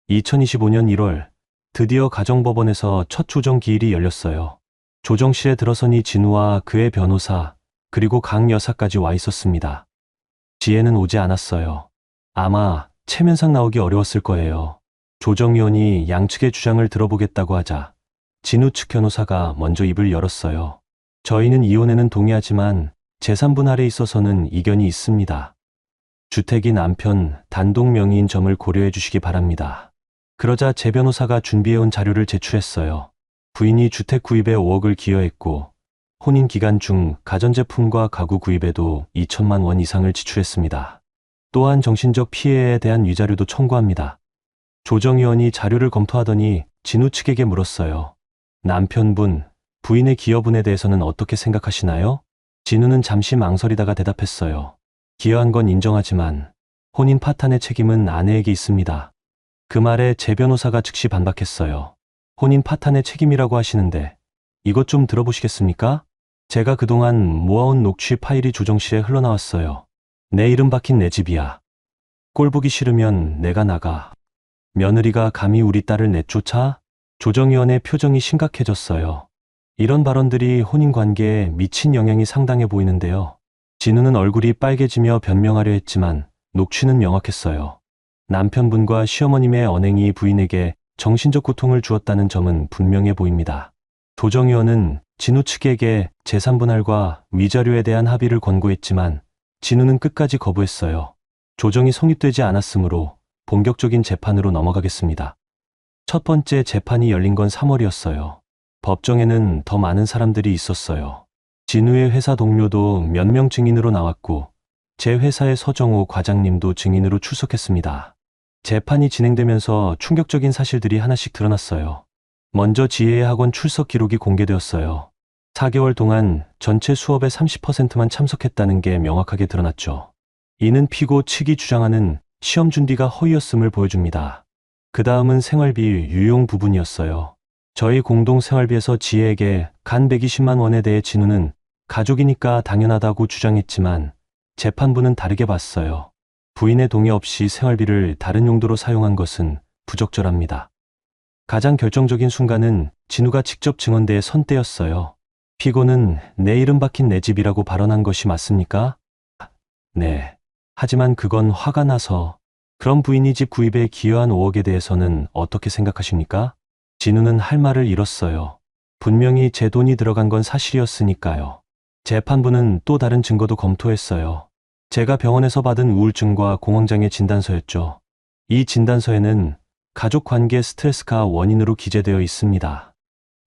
2025년 1월 드디어 가정법원에서 첫 조정 기일이 열렸어요. 조정실에 들어서니 진우와 그의 변호사 그리고 강 여사까지 와 있었습니다. 지혜는 오지 않았어요. 아마 체면상 나오기 어려웠을 거예요. 조정위원이 양측의 주장을 들어보겠다고 하자 진우 측 변호사가 먼저 입을 열었어요. 저희는 이혼에는 동의하지만 재산 분할에 있어서는 이견이 있습니다. 주택이 남편 단독 명의인 점을 고려해 주시기 바랍니다. 그러자 제 변호사가 준비해온 자료를 제출했어요. 부인이 주택 구입에 5억을 기여했고 혼인 기간 중 가전제품과 가구 구입에도 2천만 원 이상을 지출했습니다. 또한 정신적 피해에 대한 위자료도 청구합니다. 조정위원이 자료를 검토하더니 진우 측에게 물었어요. 남편분, 부인의 기여분에 대해서는 어떻게 생각하시나요? 진우는 잠시 망설이다가 대답했어요. 기여한 건 인정하지만 혼인 파탄의 책임은 아내에게 있습니다. 그 말에 제 변호사가 즉시 반박했어요. 혼인 파탄의 책임이라고 하시는데 이것 좀 들어보시겠습니까? 제가 그동안 모아온 녹취 파일이 조정실에 흘러나왔어요. 내 이름 박힌 내 집이야. 꼴 보기 싫으면 내가 나가. 며느리가 감히 우리 딸을 내쫓아? 조정위원의 표정이 심각해졌어요. 이런 발언들이 혼인관계에 미친 영향이 상당해 보이는데요. 진우는 얼굴이 빨개지며 변명하려 했지만 녹취는 명확했어요. 남편분과 시어머님의 언행이 부인에게 정신적 고통을 주었다는 점은 분명해 보입니다. 조정위원은 진우 측에게 재산 분할과 위자료에 대한 합의를 권고했지만 진우는 끝까지 거부했어요. 조정이 성립되지 않았으므로 본격적인 재판으로 넘어가겠습니다. 첫 번째 재판이 열린 건 3월이었어요. 법정에는 더 많은 사람들이 있었어요. 진우의 회사 동료도 몇 명 증인으로 나왔고 제 회사의 서정호 과장님도 증인으로 출석했습니다. 재판이 진행되면서 충격적인 사실들이 하나씩 드러났어요. 먼저 지혜의 학원 출석 기록이 공개되었어요. 4개월 동안 전체 수업의 30%만 참석했다는 게 명확하게 드러났죠. 이는 피고 측이 주장하는 시험 준비가 허위였음을 보여줍니다. 그 다음은 생활비 유용 부분이었어요. 저희 공동 생활비에서 지혜에게 간 120만 원에 대해 진우는 가족이니까 당연하다고 주장했지만 재판부는 다르게 봤어요. 부인의 동의 없이 생활비를 다른 용도로 사용한 것은 부적절합니다. 가장 결정적인 순간은 진우가 직접 증언대에 선 때였어요. 피고는 내 이름 박힌 내 집이라고 발언한 것이 맞습니까? 네. 하지만 그건 화가 나서. 그럼 부인이 집 구입에 기여한 5억에 대해서는 어떻게 생각하십니까? 진우는 할 말을 잃었어요. 분명히 제 돈이 들어간 건 사실이었으니까요. 재판부는 또 다른 증거도 검토했어요. 제가 병원에서 받은 우울증과 공황장애 진단서였죠. 이 진단서에는 가족 관계 스트레스가 원인으로 기재되어 있습니다.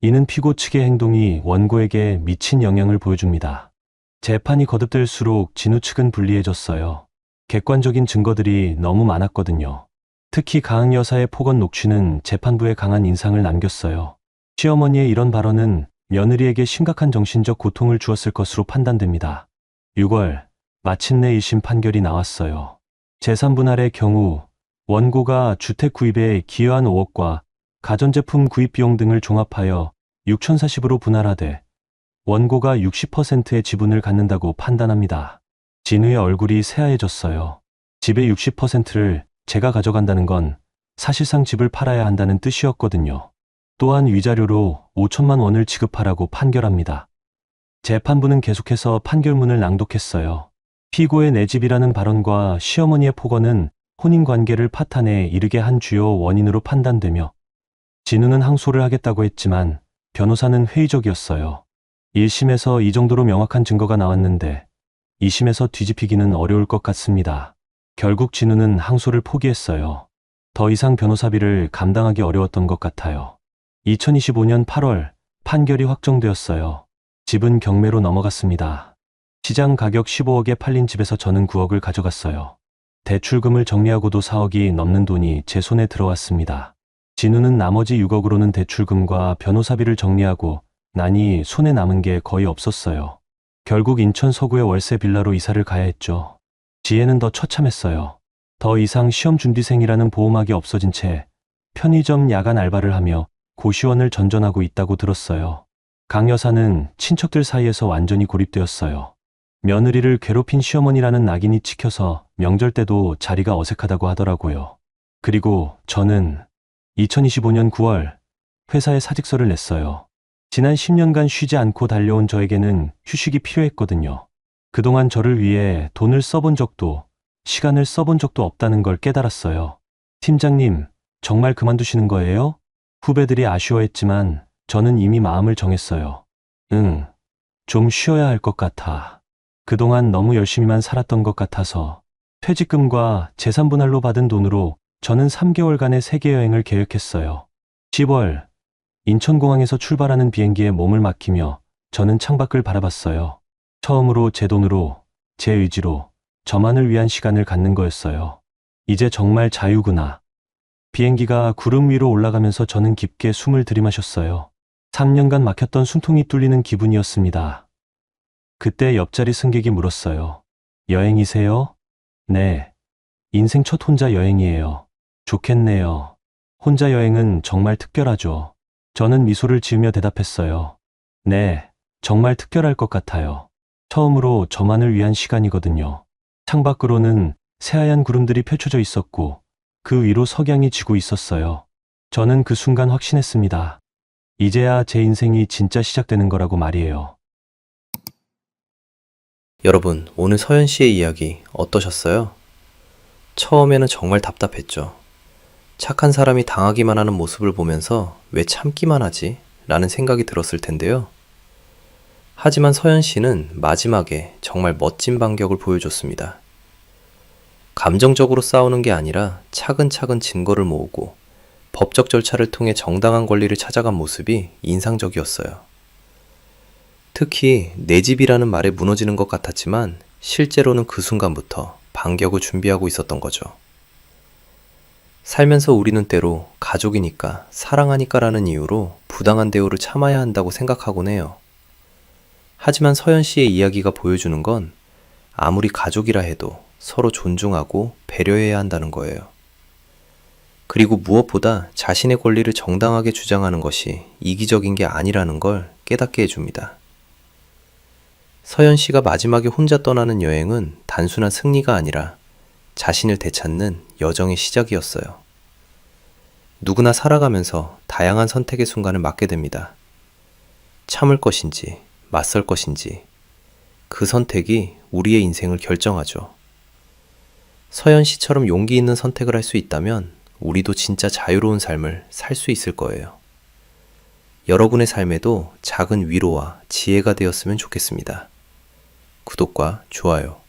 이는 피고 측의 행동이 원고에게 미친 영향을 보여줍니다. 재판이 거듭될수록 진우 측은 불리해졌어요. 객관적인 증거들이 너무 많았거든요. 특히 가은 여사의 폭언 녹취는 재판부에 강한 인상을 남겼어요. 시어머니의 이런 발언은 며느리에게 심각한 정신적 고통을 주었을 것으로 판단됩니다. 6월, 마침내 1심 판결이 나왔어요. 제3분할의 경우 원고가 주택 구입에 기여한 5억과 가전제품 구입 비용 등을 종합하여 6,040으로 분할하되 원고가 60%의 지분을 갖는다고 판단합니다. 진우의 얼굴이 새하얘졌어요. 집의 60%를 제가 가져간다는 건 사실상 집을 팔아야 한다는 뜻이었거든요. 또한 위자료로 5천만 원을 지급하라고 판결합니다. 재판부는 계속해서 판결문을 낭독했어요. 피고의 내 집이라는 발언과 시어머니의 폭언은 혼인관계를 파탄에 이르게 한 주요 원인으로 판단되며 진우는 항소를 하겠다고 했지만 변호사는 회의적이었어요. 1심에서 이 정도로 명확한 증거가 나왔는데 2심에서 뒤집히기는 어려울 것 같습니다. 결국 진우는 항소를 포기했어요. 더 이상 변호사비를 감당하기 어려웠던 것 같아요. 2025년 8월 판결이 확정되었어요. 집은 경매로 넘어갔습니다. 시장 가격 15억에 팔린 집에서 저는 9억을 가져갔어요. 대출금을 정리하고도 4억이 넘는 돈이 제 손에 들어왔습니다. 진우는 나머지 6억으로는 대출금과 변호사비를 정리하고 나니 손에 남은 게 거의 없었어요. 결국 인천 서구의 월세 빌라로 이사를 가야 했죠. 지혜는 더 처참했어요. 더 이상 시험 준비생이라는 보호막이 없어진 채 편의점 야간 알바를 하며 고시원을 전전하고 있다고 들었어요. 강 여사는 친척들 사이에서 완전히 고립되었어요. 며느리를 괴롭힌 시어머니라는 낙인이 찍혀서 명절 때도 자리가 어색하다고 하더라고요. 그리고 저는 2025년 9월 회사에 사직서를 냈어요. 지난 10년간 쉬지 않고 달려온 저에게는 휴식이 필요했거든요. 그동안 저를 위해 돈을 써본 적도 시간을 써본 적도 없다는 걸 깨달았어요. 팀장님, 정말 그만두시는 거예요? 후배들이 아쉬워했지만 저는 이미 마음을 정했어요. 응, 좀 쉬어야 할 것 같아. 그동안 너무 열심히만 살았던 것 같아서. 퇴직금과 재산분할로 받은 돈으로 저는 3개월간의 세계여행을 계획했어요. 10월, 인천공항에서 출발하는 비행기에 몸을 맡기며 저는 창밖을 바라봤어요. 처음으로 제 돈으로, 제 의지로 저만을 위한 시간을 갖는 거였어요. 이제 정말 자유구나. 비행기가 구름 위로 올라가면서 저는 깊게 숨을 들이마셨어요. 3년간 막혔던 숨통이 뚫리는 기분이었습니다. 그때 옆자리 승객이 물었어요. 여행이세요? 네. 인생 첫 혼자 여행이에요. 좋겠네요. 혼자 여행은 정말 특별하죠. 저는 미소를 지으며 대답했어요. 네, 정말 특별할 것 같아요. 처음으로 저만을 위한 시간이거든요. 창밖으로는 새하얀 구름들이 펼쳐져 있었고 그 위로 석양이 지고 있었어요. 저는 그 순간 확신했습니다. 이제야 제 인생이 진짜 시작되는 거라고 말이에요. 여러분, 오늘 서연 씨의 이야기 어떠셨어요? 처음에는 정말 답답했죠. 착한 사람이 당하기만 하는 모습을 보면서 왜 참기만 하지? 라는 생각이 들었을 텐데요. 하지만 서연 씨는 마지막에 정말 멋진 반격을 보여줬습니다. 감정적으로 싸우는 게 아니라 차근차근 증거를 모으고 법적 절차를 통해 정당한 권리를 찾아간 모습이 인상적이었어요. 특히 내 집이라는 말에 무너지는 것 같았지만 실제로는 그 순간부터 반격을 준비하고 있었던 거죠. 살면서 우리는 때로 가족이니까, 사랑하니까 라는 이유로 부당한 대우를 참아야 한다고 생각하곤 해요. 하지만 서연 씨의 이야기가 보여주는 건 아무리 가족이라 해도 서로 존중하고 배려해야 한다는 거예요. 그리고 무엇보다 자신의 권리를 정당하게 주장하는 것이 이기적인 게 아니라는 걸 깨닫게 해줍니다. 서연 씨가 마지막에 혼자 떠나는 여행은 단순한 승리가 아니라 자신을 되찾는 여정의 시작이었어요. 누구나 살아가면서 다양한 선택의 순간을 맞게 됩니다. 참을 것인지, 맞설 것인지, 그 선택이 우리의 인생을 결정하죠. 서연 씨처럼 용기 있는 선택을 할 수 있다면 우리도 진짜 자유로운 삶을 살 수 있을 거예요. 여러분의 삶에도 작은 위로와 지혜가 되었으면 좋겠습니다. 구독과 좋아요